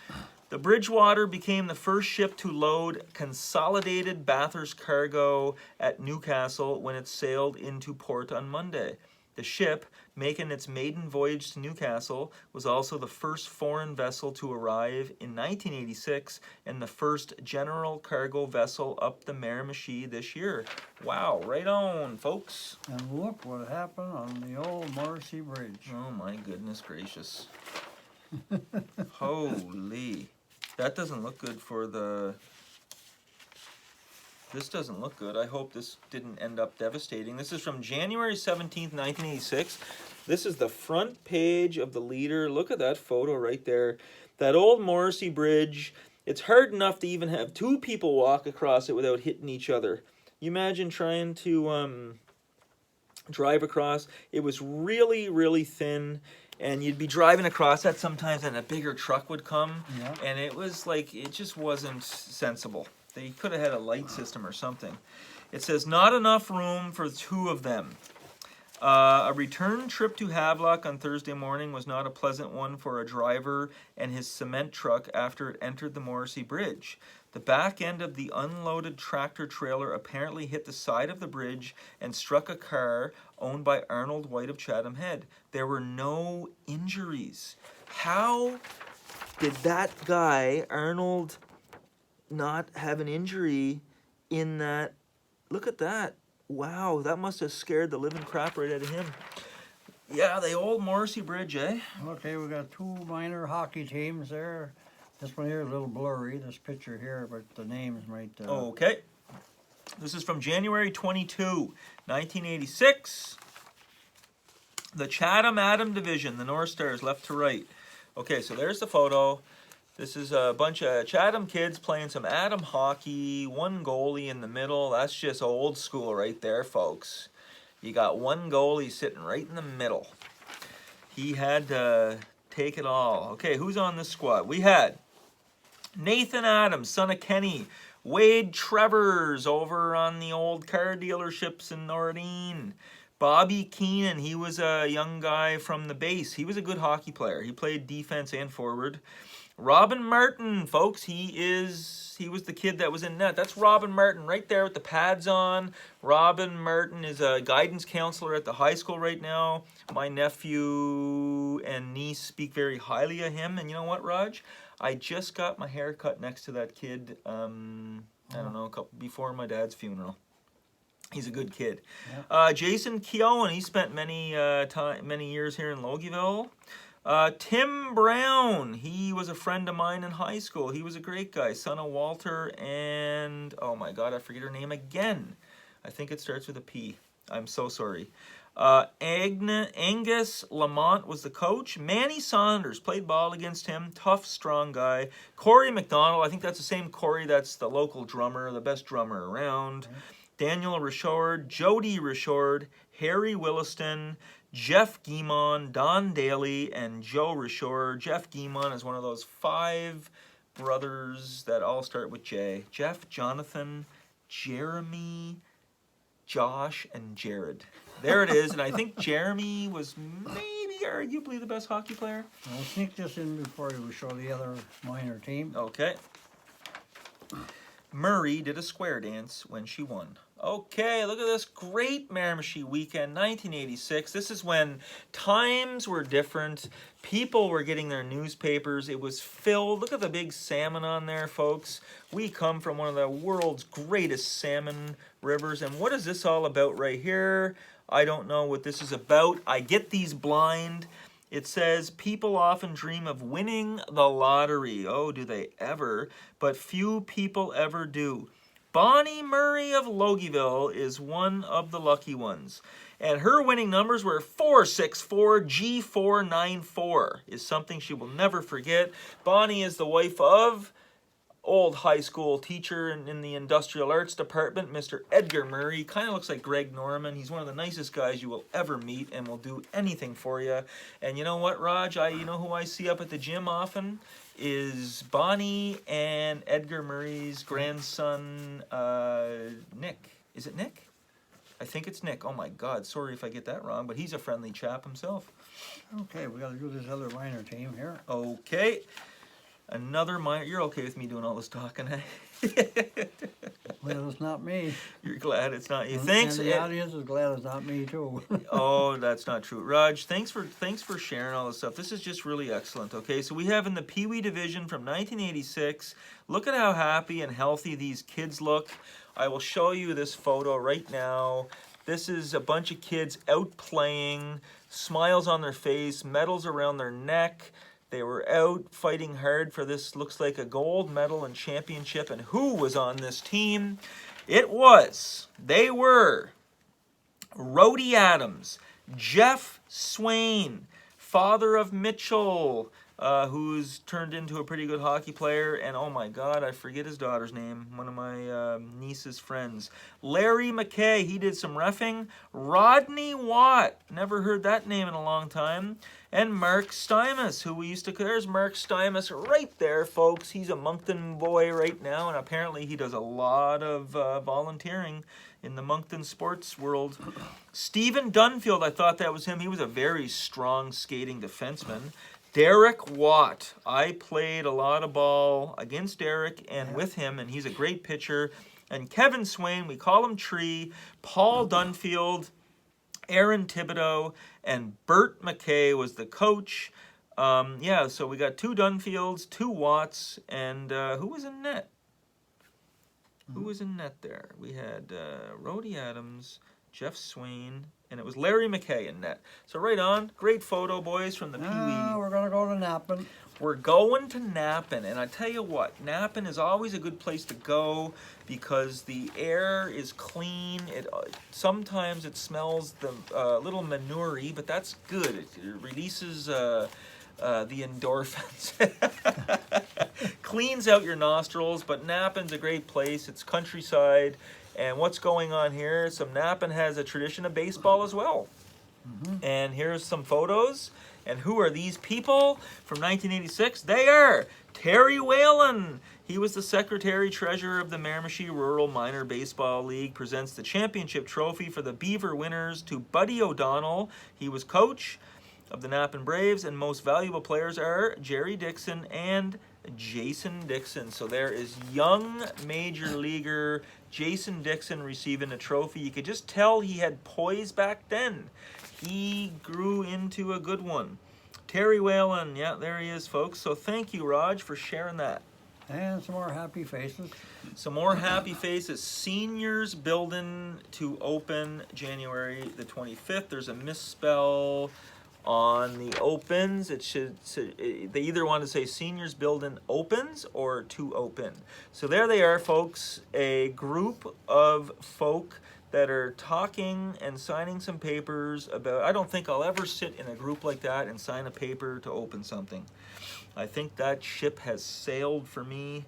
Speaker 2: the Bridgewater became the first ship to load consolidated Bathurst cargo at Newcastle when it sailed into port on Monday. The ship, making its maiden voyage to Newcastle, was also the first foreign vessel to arrive in 1986 and the first general cargo vessel up the Miramichi this year. Wow, right on, folks.
Speaker 3: And look what happened on the old Morrissey Bridge.
Speaker 2: Oh my goodness gracious. Holy. That doesn't look good for the... This doesn't look good. I hope this didn't end up devastating. This is from January 17th, 1986. This is the front page of the Leader. Look at that photo right there. That old Morrissey Bridge. It's hard enough to even have two people walk across it without hitting each other. You imagine trying to drive across. It was really, really thin. And you'd be driving across that sometimes and a bigger truck would come.
Speaker 3: Yeah.
Speaker 2: And it was like, it just wasn't sensible. They could have had a light system or something. It says, not enough room for two of them. A return trip to Havelock on Thursday morning was not a pleasant one for a driver and his cement truck after it entered the Morrissey Bridge. The back end of the unloaded tractor trailer apparently hit the side of the bridge and struck a car owned by Arnold White of Chatham Head. There were no injuries. How did that guy, Arnold, not have an injury in that? Look at that. Wow, that must have scared the living crap right out of him. Yeah, the old Morrissey Bridge, eh?
Speaker 3: Okay, we got two minor hockey teams there. This one here is a little blurry, this picture here, but the names might...
Speaker 2: Okay. This is from January 22, 1986. The Chatham Atom Division, the North Stars, left to right. Okay, so there's the photo. This is a bunch of Chatham kids playing some Atom hockey. One goalie in the middle. That's just old school right there, folks. You got one goalie sitting right in the middle. He had take it all. Okay, who's on this squad? We had Nathan Adams, son of Kenny. Wade Trevors over on the old car dealerships in Nordine. Bobby Keenan, he was a young guy from the base. He was a good hockey player. He played defense and forward. Robin Martin, folks, he was the kid that was in net. That's Robin Martin right there with the pads on. Robin Martin is a guidance counselor at the high school right now. My nephew and niece speak very highly of him. And you know what, Raj? I just got my hair cut next to that kid, I don't know, before my dad's funeral. He's a good kid. Yeah. Jason Keown, he spent many years here in Logieville. Tim Brown, he was a friend of mine in high school. He was a great guy, son of Walter and, oh my God, I forget her name again. I think it starts with a P. I'm so sorry. Angus Lamont was the coach. Manny Saunders played ball against him. Tough, strong guy. Corey McDonald, I think that's the same Corey that's the local drummer, the best drummer around. Right. Daniel Richard, Jody Richard, Harry Williston, Jeff Guimon, Don Daly, and Joe Richard. Jeff Guimon is one of those 5 brothers that all start with J. Jeff, Jonathan, Jeremy, Josh, and Jared. There it is, and I think Jeremy was maybe arguably the best hockey player.
Speaker 3: I'll sneak this in before we show the other minor team.
Speaker 2: Okay. Murray did a square dance when she won. Okay, look at this great Miramichi weekend, 1986. This is when times were different. People were getting their newspapers. It was filled. Look at the big salmon on there, folks. We come from one of the world's greatest salmon rivers. And what is this all about right here? I don't know what this is about. I get these blind. It says, people often dream of winning the lottery. Oh, do they ever? But few people ever do. Bonnie Murray of Logieville is one of the lucky ones. And her winning numbers were 464 G494 is something she will never forget. Bonnie is the wife of old high school teacher in the industrial arts department, Mr. Edgar Murray. Kind of looks like Greg Norman. He's one of the nicest guys you will ever meet and will do anything for you. And you know what, Raj? You know who I see up at the gym often? Is Bonnie and Edgar Murray's grandson, Nick. Is it Nick? I think it's Nick. Oh my God, sorry if I get that wrong, but he's a friendly chap himself.
Speaker 3: Okay, we got to do this other minor team here.
Speaker 2: Okay. Another minor. You're okay with me doing all this talking, eh?
Speaker 3: Well, it's not me.
Speaker 2: You're glad it's not you. Thanks.
Speaker 3: And the audience is glad it's not me too.
Speaker 2: Oh, that's not true. Raj, thanks for sharing all this stuff. This is just really excellent. Okay, so we have in the Pee Wee division from 1986. Look at how happy and healthy these kids look. I will show you this photo right now. This is a bunch of kids out playing, smiles on their face, medals around their neck. They were out fighting hard for this, looks like a gold medal and championship. And who was on this team? They were Rhodey Adams, Jeff Swain, father of Mitchell, who's turned into a pretty good hockey player. And oh my God, I forget his daughter's name, one of my niece's friends. Larry McKay, he did some reffing. Rodney Watt, never heard that name in a long time. And Mark Stymus, who we used to, there's Mark Stymus right there, folks. He's a Moncton boy right now, and apparently he does a lot of volunteering in the Moncton sports world. Stephen Dunfield, I thought that was him. He was a very strong skating defenseman. Derek Watt, I played a lot of ball against Derek and with him, and he's a great pitcher. And Kevin Swain, we call him Tree. Paul Dunfield, Aaron Thibodeau, and Bert McKay was the coach. So we got 2 Dunfields, 2 Watts, and who was in net? Who was in net there? We had Rhodey Adams, Jeff Swain, and it was Larry McKay in net. So right on. Great photo, boys, from the Pee Wee.
Speaker 3: We're going to go to Nappin.
Speaker 2: We're going to Nappin, and I tell you what, Nappin is always a good place to go because the air is clean. Sometimes it smells a little manure-y, but that's good. It releases the endorphins. Cleans out your nostrils, but Nappin's a great place. It's countryside, and what's going on here? Nappin has a tradition of baseball as well. Mm-hmm. And here's some photos. And who are these people from 1986? They are Terry Whalen. He was the secretary-treasurer of the Miramichi Rural Minor Baseball League, presents the championship trophy for the Beaver winners to Buddy O'Donnell. He was coach of the Napan Braves, and most valuable players are Jerry Dixon and Jason Dixon. So there is young major leaguer Jason Dixon receiving a trophy. You could just tell he had poise back then. He grew into a good one. Terry Whalen, yeah, there he is, folks. So thank you, Raj, for sharing that.
Speaker 3: And some more happy faces.
Speaker 2: Some more happy faces. Seniors building to open January the 25th. There's a misspell on the opens. It should they either want to say seniors building opens or to open. So there they are, folks. A group of folk that are talking and signing some papers about. I don't think I'll ever sit in a group like that and sign a paper to open something. I think that ship has sailed for me.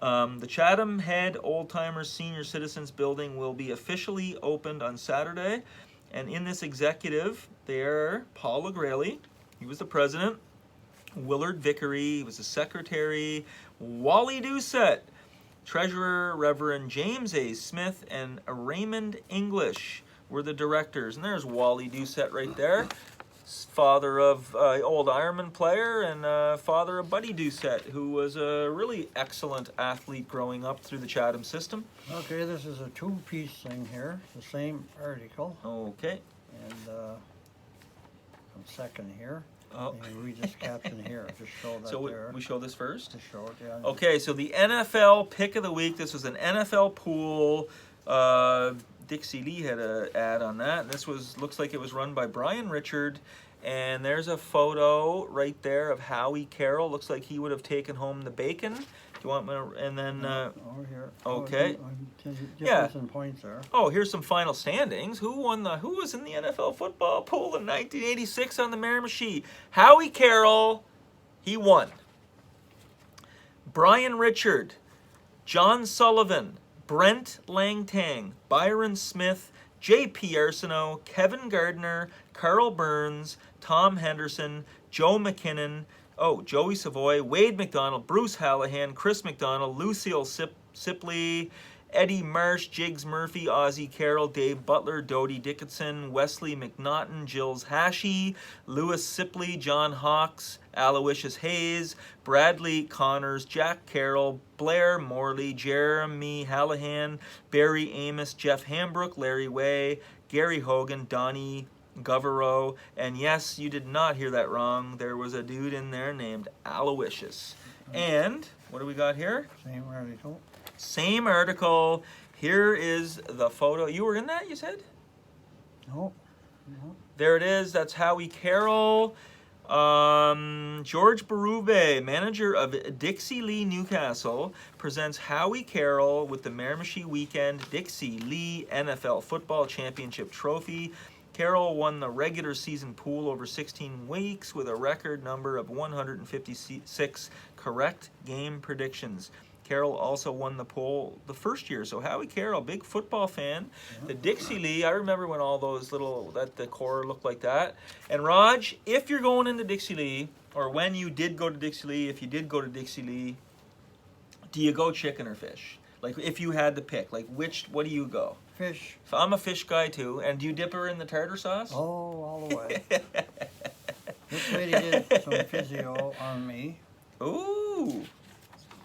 Speaker 2: The Chatham Head Old Timers Senior Citizens Building will be officially opened on Saturday. And in this executive, there, Paul LeGraley, he was the president. Willard Vickery, he was the secretary. Wally Doucette, treasurer. Reverend James A. Smith and Raymond English were the directors. And there's Wally Doucette right there. Father of old Ironman player and father of Buddy Doucette, who was a really excellent athlete growing up through the Chatham system.
Speaker 3: Okay, this is a two-piece thing here, the same article.
Speaker 2: Okay.
Speaker 3: And second here.
Speaker 2: Oh.
Speaker 3: And read this caption here. Just show that
Speaker 2: So
Speaker 3: there.
Speaker 2: we show this first?
Speaker 3: To show it, yeah.
Speaker 2: Okay, so the NFL pick of the week. This was an NFL pool. Dixie Lee had an ad on that. And this looks like it was run by Brian Richard. And there's a photo right there of Howie Carroll. Looks like he would have taken home the bacon. Do you want me to, and then
Speaker 3: Over here.
Speaker 2: okay.
Speaker 3: Yeah. Some points there.
Speaker 2: Oh, here's some final standings. Who was in the NFL football pool in 1986 on the Miramichi? Howie Carroll, he won. Brian Richard, John Sullivan, Brent Langtang, Byron Smith, J.P. Arsenault, Kevin Gardner, Carl Burns, Tom Henderson, Joe McKinnon, Joey Savoy, Wade McDonald, Bruce Hallahan, Chris McDonald, Lucille Sipley, Eddie Marsh, Jiggs Murphy, Ozzie Carroll, Dave Butler, Dodie Dickinson, Wesley McNaughton, Jills Hashie, Lewis Sipley, John Hawks, Aloysius Hayes, Bradley Connors, Jack Carroll, Blair Morley, Jeremy Hallahan, Barry Amos, Jeff Hambrook, Larry Way, Gary Hogan, Donnie Goverow, and yes, you did not hear that wrong. There was a dude in there named Aloysius. And what do we got here?
Speaker 3: Same article.
Speaker 2: Same article. Here is the photo. You were in that, you said?
Speaker 3: No.
Speaker 2: There it is. That's Howie Carroll. George Berube, manager of Dixie Lee Newcastle, presents Howie Carroll with the Miramichi Weekend Dixie Lee NFL Football Championship Trophy. Carroll won the regular season pool over 16 weeks with a record number of 156 correct game predictions. Carroll also won the poll the first year. So Howie Carroll, big football fan. Yeah. The Dixie Lee, I remember when all those that decor looked like that. And Raj, if you're going into Dixie Lee, or when you did go to Dixie Lee, if you did go to Dixie Lee, do you go chicken or fish? Like if you had to pick, what do you go?
Speaker 3: Fish.
Speaker 2: So I'm a fish guy too. And do you dip her in the tartar sauce?
Speaker 3: Oh, all the way. This lady did some physio on me.
Speaker 2: Ooh.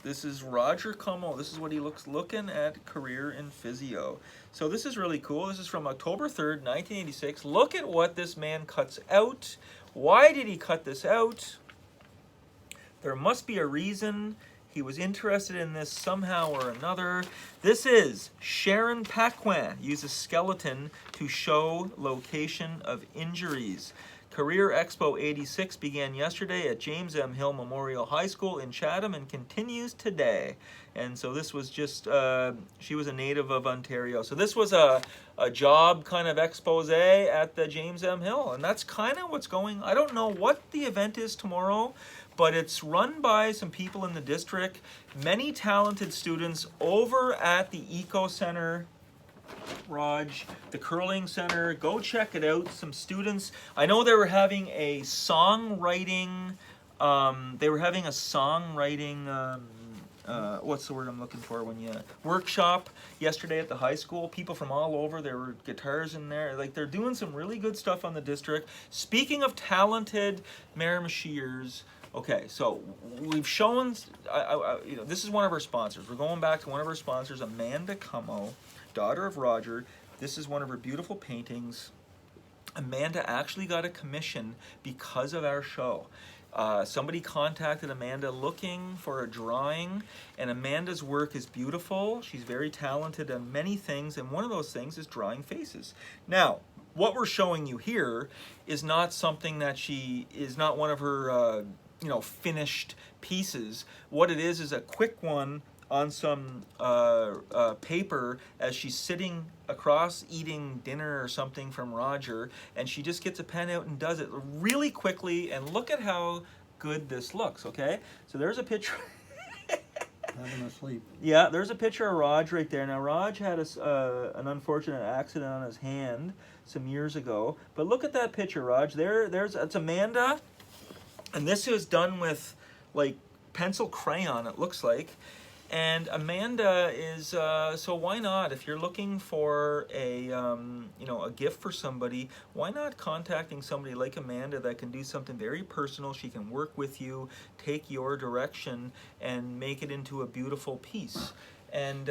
Speaker 2: This is Roger Como. This is what he looking at career in physio. So this is really cool. This is from October 3rd, 1986. Look at what this man cuts out. Why did he cut this out? There must be a reason. He was interested in this somehow or another. This is Sharon Paquin uses skeleton to show location of injuries. Career Expo 86 began yesterday at James M. Hill Memorial High School in Chatham and continues today. And so this was just, she was a native of Ontario. So this was a job kind of expose at the James M. Hill. And that's kind of what's going, I don't know what the event is tomorrow, but it's run by some people in the district. Many talented students over at the Eco Center Raj, the curling center. Go check it out. Some students. I know they were having a songwriting. What's the word I'm looking for when you workshop yesterday at the high school. People from all over. There were guitars in there. Like they're doing some really good stuff on the district. Speaking of talented Miramichiers. Okay, so we've shown. This is one of our sponsors. We're going back to one of our sponsors, Amanda Cummo, daughter of Roger. This is one of her beautiful paintings. Amanda actually got a commission because of our show. Somebody contacted Amanda looking for a drawing, and Amanda's work is beautiful. She's very talented on many things, and one of those things is drawing faces. Now, what we're showing you here is not something that is not one of her finished pieces. What it is a quick one on some paper as she's sitting across eating dinner or something from Roger, and she just gets a pen out and does it really quickly, and look at how good this looks, okay? So there's a picture.
Speaker 3: Having a sleep.
Speaker 2: Yeah, there's a picture of Raj right there. Now, Raj had an unfortunate accident on his hand some years ago, but look at that picture, Raj. It's Amanda, and this is done with like pencil crayon, it looks like. And Amanda is so why not, if you're looking for a gift for somebody, why not contacting somebody like Amanda that can do something very personal? She can work with you, take your direction, and make it into a beautiful piece. And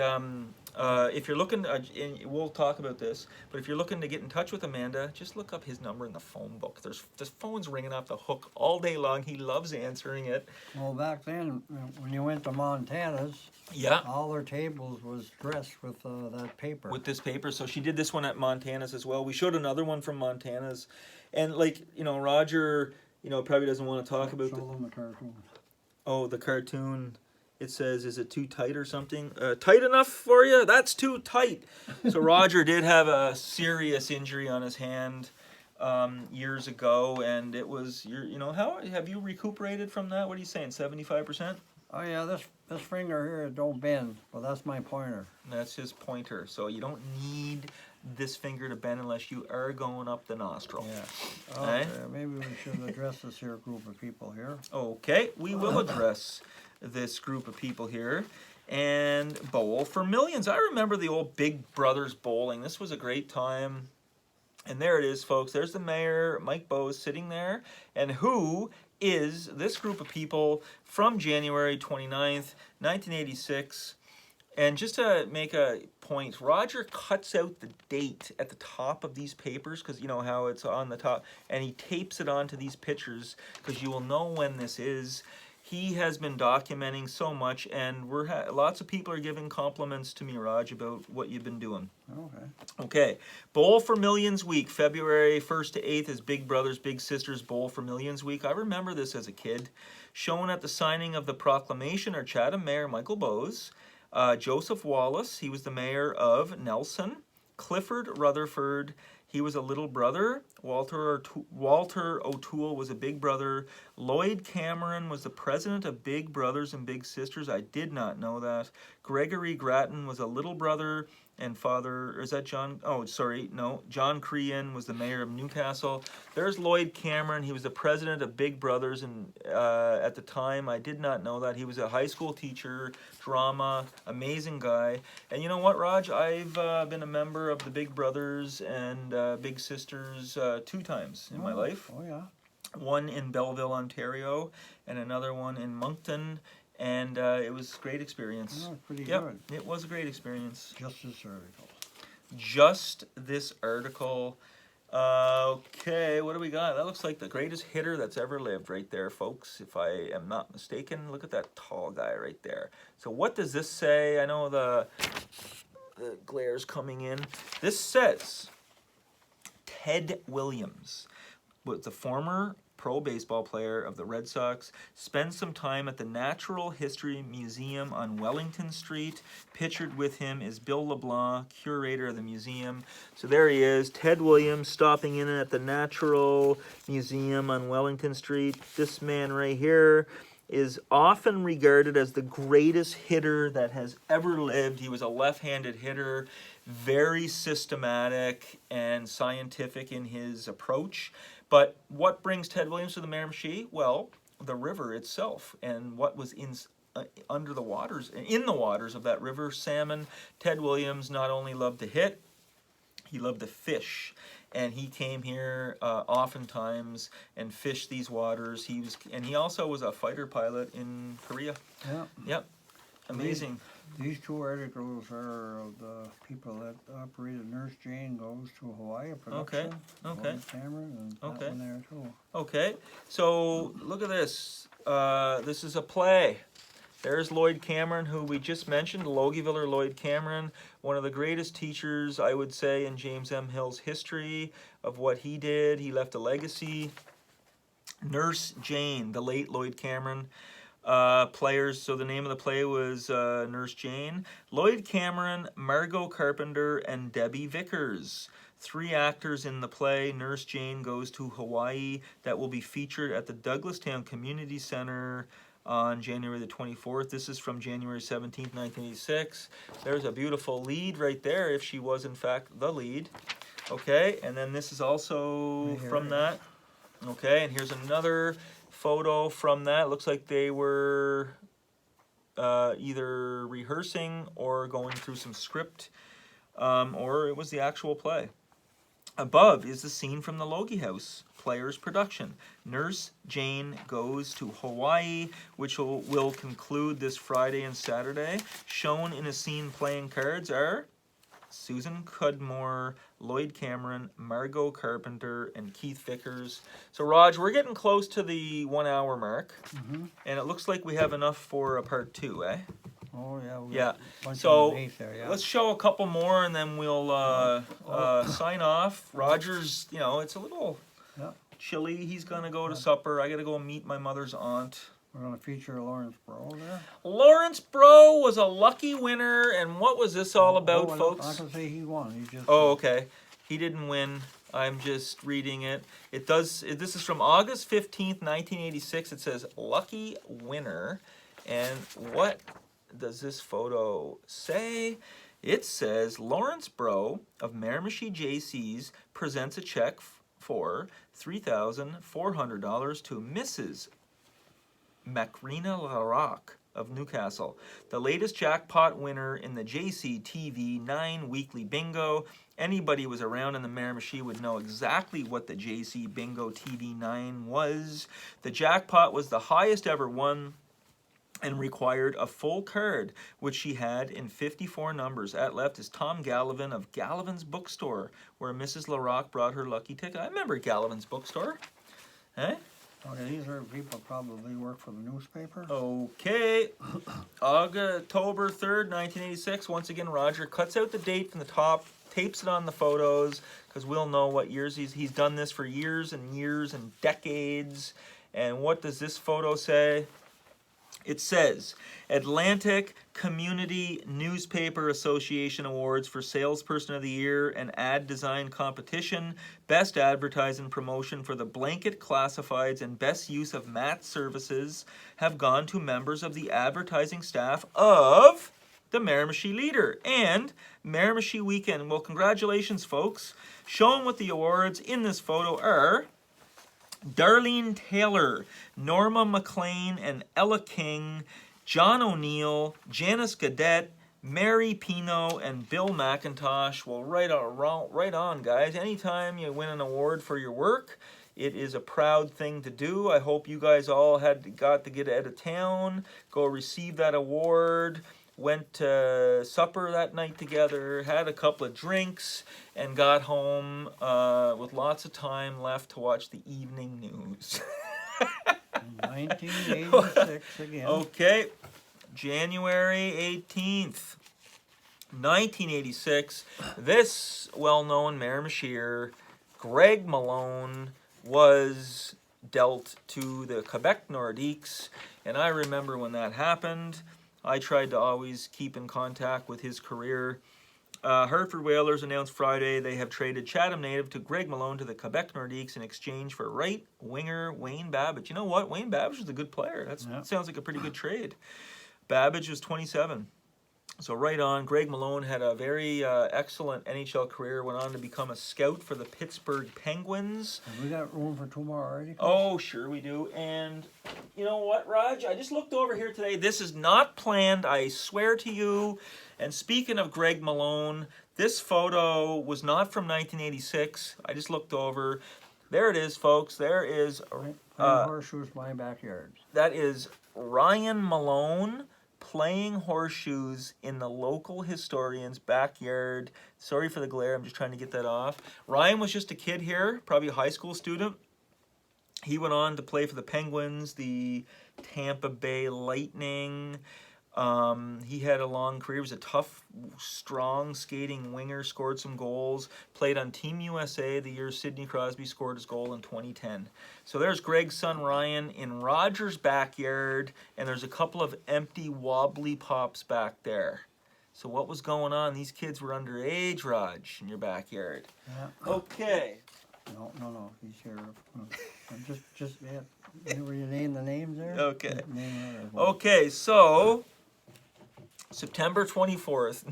Speaker 2: if you're looking, and we'll talk about this, but if you're looking to get in touch with Amanda, just look up his number in the phone book. There's phone's ringing off the hook all day long. He loves answering it.
Speaker 3: Well, back then, when you went to Montana's,
Speaker 2: Yeah.
Speaker 3: all their tables was dressed with that paper.
Speaker 2: With this paper. So she did this one at Montana's as well. We showed another one from Montana's. And Roger, probably doesn't want to talk about
Speaker 3: Show them the cartoon.
Speaker 2: the cartoon. It says, is it too tight or something? Tight enough for you? That's too tight. So Roger did have a serious injury on his hand years ago, and it was, how have you recuperated from that? What are you saying, 75%?
Speaker 3: Oh yeah, this finger here, it don't bend, but that's my pointer.
Speaker 2: That's his pointer. So you don't need this finger to bend unless you are going up the nostril.
Speaker 3: Yeah.
Speaker 2: Okay.
Speaker 3: Maybe we should address this here group of people here.
Speaker 2: Okay, we will address this group of people here. And Bowl for Millions. I remember the old Big Brothers bowling. This was a great time. And there it is, folks. There's the mayor, Mike Bowes, sitting there. And who is this group of people from January 29th, 1986. And just to make a point, Roger cuts out the date at the top of these papers, because you know how it's on the top, and he tapes it onto these pictures because you will know when this is. He has been documenting so much, and lots of people are giving compliments to me, Raj, about what you've been doing.
Speaker 3: Okay.
Speaker 2: Okay, Bowl for Millions Week, February 1st to 8th is Big Brothers Big Sisters Bowl for Millions Week. I remember this as a kid. Shown at the signing of the proclamation are Chatham Mayor Michael Bowes, Joseph Wallace, he was the mayor of Nelson, Clifford Rutherford, he was a little brother. Walter O'Toole was a big brother. Lloyd Cameron was the president of Big Brothers and Big Sisters. I did not know that. Gregory Grattan was a little brother and father. Is that John? Oh, sorry. No. John Crean was the mayor of Newcastle. There's Lloyd Cameron. He was the president of Big Brothers and at the time. I did not know that. He was a high school teacher, drama, amazing guy. And you know what, Raj? I've been a member of the Big Brothers and Big Sisters 2 times in my life.
Speaker 3: Oh, yeah.
Speaker 2: One in Belleville, Ontario, and another one in Moncton. And it was a great experience.
Speaker 3: Oh, pretty
Speaker 2: yep,
Speaker 3: good.
Speaker 2: It was a great experience.
Speaker 3: Just this article.
Speaker 2: Just this article. Okay, what do we got? That looks like the greatest hitter that's ever lived right there, folks, if I am not mistaken. Look at that tall guy right there. So what does this say? I know the glare's coming in. This says Ted Williams was the former pro baseball player of the Red Sox, spends some time at the Natural History Museum on Wellington Street. Pictured with him is Bill LeBlanc, curator of the museum. So there he is, Ted Williams, stopping in at the Natural Museum on Wellington Street. This man right here is often regarded as the greatest hitter that has ever lived. He was a left-handed hitter, very systematic and scientific in his approach. But what brings Ted Williams to the Miramichi? Well, the river itself and what was under the waters, in the waters of that river, salmon. Ted Williams not only loved to hit, he loved to fish. And he came here oftentimes and fished these waters. He also was a fighter pilot in Korea.
Speaker 3: Yeah.
Speaker 2: Yep, amazing.
Speaker 3: These two articles are of the people that operated Nurse Jane Goes to Hawaii production.
Speaker 2: Okay.
Speaker 3: Lloyd Cameron and that one there too.
Speaker 2: Okay, so look at this. This is a play. There's Lloyd Cameron, who we just mentioned, Logieviller Lloyd Cameron, one of the greatest teachers, I would say, in James M. Hill's history of what he did. He left a legacy. Nurse Jane, the late Lloyd Cameron. Players, so the name of the play was Nurse Jane. Lloyd Cameron, Margot Carpenter, and Debbie Vickers. 3 actors in the play, Nurse Jane Goes to Hawaii, that will be featured at the Douglastown Community Center on January the 24th. This is from January 17th, 1986. There's a beautiful lead right there, if she was in fact the lead. Okay, and then this is also from that. Okay, and here's another photo from that. Looks like they were either rehearsing or going through some script, or it was the actual play. Above is the scene from the Logie House Players production. Nurse Jane Goes to Hawaii, which will conclude this Friday and Saturday. Shown in a scene playing cards are Susan Cudmore, Lloyd Cameron, Margot Carpenter, and Keith Vickers. So, Raj, we're getting close to the 1 hour mark, and it looks like we have enough for a part 2, eh?
Speaker 3: Oh, yeah.
Speaker 2: Yeah. So, let's show a couple more, and then we'll sign off. Roger's, it's a little chilly. He's going to go to supper. I got to go meet my mother's aunt.
Speaker 3: We're going to feature Lawrence Bro there.
Speaker 2: Lawrence Bro was a lucky winner, and what was this all about, folks?
Speaker 3: I can say he won. He just.
Speaker 2: Oh, okay. He didn't win. I'm just reading it. This is from August 15th, 1986. It says, lucky winner. And what does this photo say? It says, Lawrence Bro of Miramichi JC's presents a check for $3,400 to Mrs. Macrina LaRock of Newcastle, the latest jackpot winner in the JC TV 9 weekly bingo. Anybody who was around in the Miramichi would know exactly what the JC Bingo TV 9 was. The jackpot was the highest ever won and required a full card, which she had in 54 numbers. At left is Tom Gallivan of Gallivan's Bookstore, where Mrs. LaRock brought her lucky ticket. I remember Gallivan's Bookstore. Eh?
Speaker 3: Okay, these are people probably work for the newspaper.
Speaker 2: Okay. October 3rd, 1986. Once again, Roger cuts out the date from the top, tapes it on the photos, because we'll know what years he's done this for years and years and decades. And what does this photo say? It says, Atlantic Community Newspaper Association Awards for Salesperson of the Year and Ad Design Competition, Best Advertising Promotion for the Blanket Classifieds and Best Use of Mat Services have gone to members of the advertising staff of the Miramichi Leader and Miramichi Weekend. Well, congratulations, folks. Shown with the awards in this photo are Darlene Taylor, Norma McLean and Ella King, John O'Neill, Janice Gadet, Mary Pino, and Bill McIntosh. Well, right on, guys. Anytime you win an award for your work, it is a proud thing to do. I hope you guys all got to get out of town, go receive that award, went to supper that night together, had a couple of drinks, and got home with lots of time left to watch the evening news.
Speaker 3: 1986 again.
Speaker 2: Okay, January 18th, 1986. This well-known Miramichier, Greg Malone, was dealt to the Quebec Nordiques, and I remember when that happened. I tried to always keep in contact with his career Hartford Whalers announced Friday they have traded Chatham native to Greg Malone to the Quebec Nordiques in exchange for right winger Wayne Babbage. You know what? Wayne Babbage is a good player. That sounds like a pretty good trade. Babbage was 27. So right on, Greg Malone had a very excellent NHL career, went on to become a scout for the Pittsburgh Penguins.
Speaker 3: Have we got room for 2 more articles?
Speaker 2: Oh, sure we do. And you know what, Raj? I just looked over here today. This is not planned, I swear to you. And speaking of Greg Malone, this photo was not from 1986. I just looked over. There it is, folks. There is...
Speaker 3: Playing horseshoes my backyard.
Speaker 2: That is Ryan Malone playing horseshoes in the local historian's backyard. Sorry for the glare, I'm just trying to get that off. Ryan was just a kid here, probably a high school student. He went on to play for the Penguins, the Tampa Bay Lightning. He had a long career. He was a tough, strong skating winger, scored some goals, played on Team USA the year Sidney Crosby scored his goal in 2010. So there's Greg's son Ryan in Roger's backyard, and there's a couple of empty wobbly pops back there. So what was going on? These kids were underage, Raj, in your backyard.
Speaker 3: Yeah.
Speaker 2: Okay.
Speaker 3: No, he's here. Were you name the names there?
Speaker 2: Okay.
Speaker 3: Name
Speaker 2: Okay, so September 24th.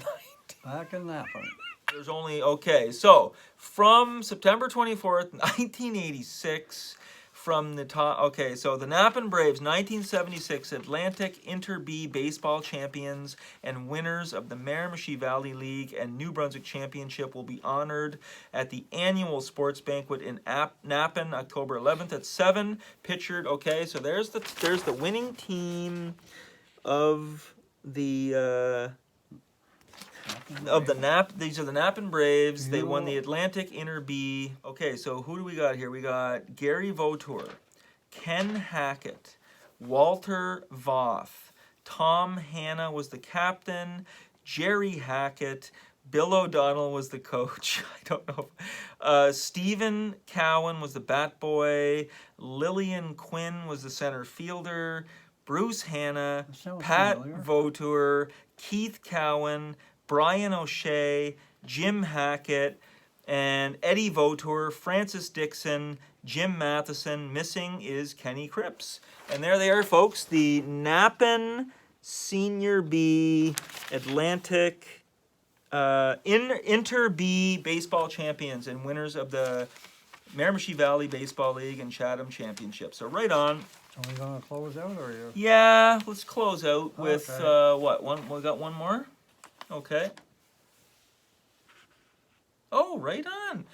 Speaker 3: Back in that one.
Speaker 2: There's only, okay, so from September 24th, 1986, from the top, okay, so the Napan Braves, 1976 Atlantic Inter-B baseball champions and winners of the Miramichi Valley League and New Brunswick Championship will be honored at the annual sports banquet in Napan, October 11th at 7, pictured, okay, so there's the winning team of the, these are the Napan Braves. They won the Atlantic Inter-B. Okay, so who do we got here? We got Gary Vautour, Ken Hackett, Walter Voth, Tom Hanna was the captain, Jerry Hackett, Bill O'Donnell was the coach. I don't know. Stephen Cowan was the bat boy, Lillian Quinn was the center fielder, Bruce Hanna, Pat Vautour, Keith Cowan, Brian O'Shea, Jim Hackett, and Eddie Vautour, Francis Dixon, Jim Matheson. Missing is Kenny Cripps. And there they are, folks, the Napan Senior B Atlantic Inter-B baseball champions and winners of the Miramichi Valley Baseball League and Chatham Championship. So right on.
Speaker 3: Are we going to close out, or are you?
Speaker 2: Yeah, let's close out with,
Speaker 3: Okay.
Speaker 2: what, we got one more? Okay. Oh, right on.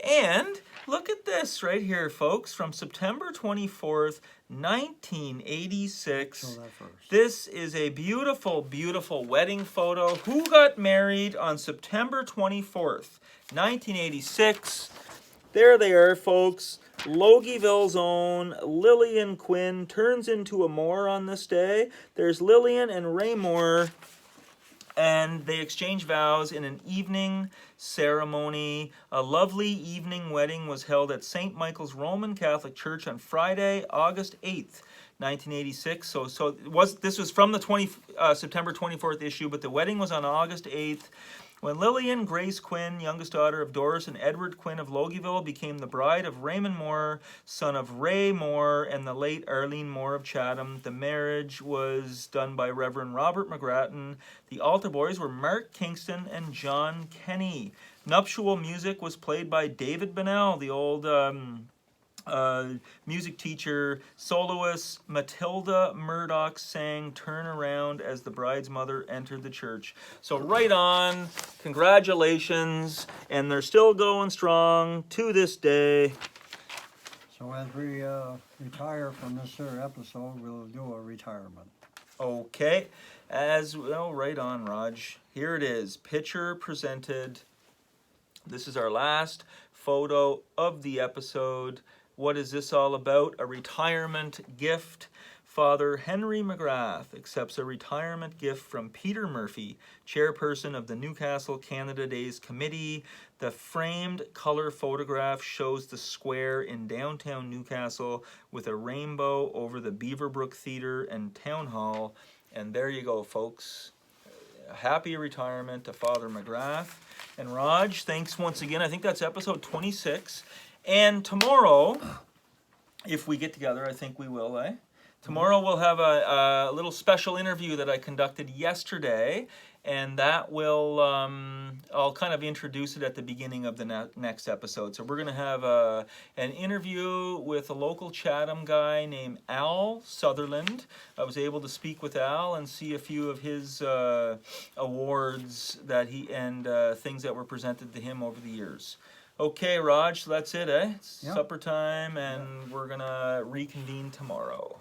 Speaker 2: And look at this right here, folks, from September 24th, 1986.
Speaker 3: Show that first.
Speaker 2: This is a beautiful, beautiful wedding photo. Who got married on September 24th, 1986? There they are, folks. Logieville's own Lillian Quinn turns into a Moore on this day. There's Lillian and Ray Moore, and they exchange vows in an evening ceremony. A lovely evening wedding was held at St. Michael's Roman Catholic Church on Friday, August 8th, 1986. This was from the September 24th issue, but the wedding was on August 8th. When Lillian Grace Quinn, youngest daughter of Doris and Edward Quinn of Logieville, became the bride of Raymond Moore, son of Ray Moore and the late Arlene Moore of Chatham, the marriage was done by Reverend Robert McGrattan. The altar boys were Mark Kingston and John Kenny. Nuptial music was played by David Bennell, the old music teacher. Soloist Matilda Murdoch sang Turn Around as the bride's mother entered the church. So right on, congratulations, and they're still going strong to this day.
Speaker 3: So as we retire from this episode, we'll do a retirement.
Speaker 2: Okay, as well, right on, Raj. Here it is, picture presented. This is our last photo of the episode. What is this all about? A retirement gift. Father Henry McGrath accepts a retirement gift from Peter Murphy, chairperson of the Newcastle Canada Days Committee. The framed color photograph shows the square in downtown Newcastle with a rainbow over the Beaverbrook Theatre and Town Hall. And there you go, folks. a happy retirement to Father McGrath. And Raj, thanks once again. I think that's episode 26. And tomorrow, if we get together, I think we will, eh? Tomorrow we'll have a little special interview that I conducted yesterday, and that will, I'll kind of introduce it at the beginning of the next episode. So we're going to have an interview with a local Chatham guy named Al Sutherland. I was able to speak with Al and see a few of his awards that and things that were presented to him over the years. Okay, Raj, so that's it, eh? It's supper time, and we're going to reconvene tomorrow.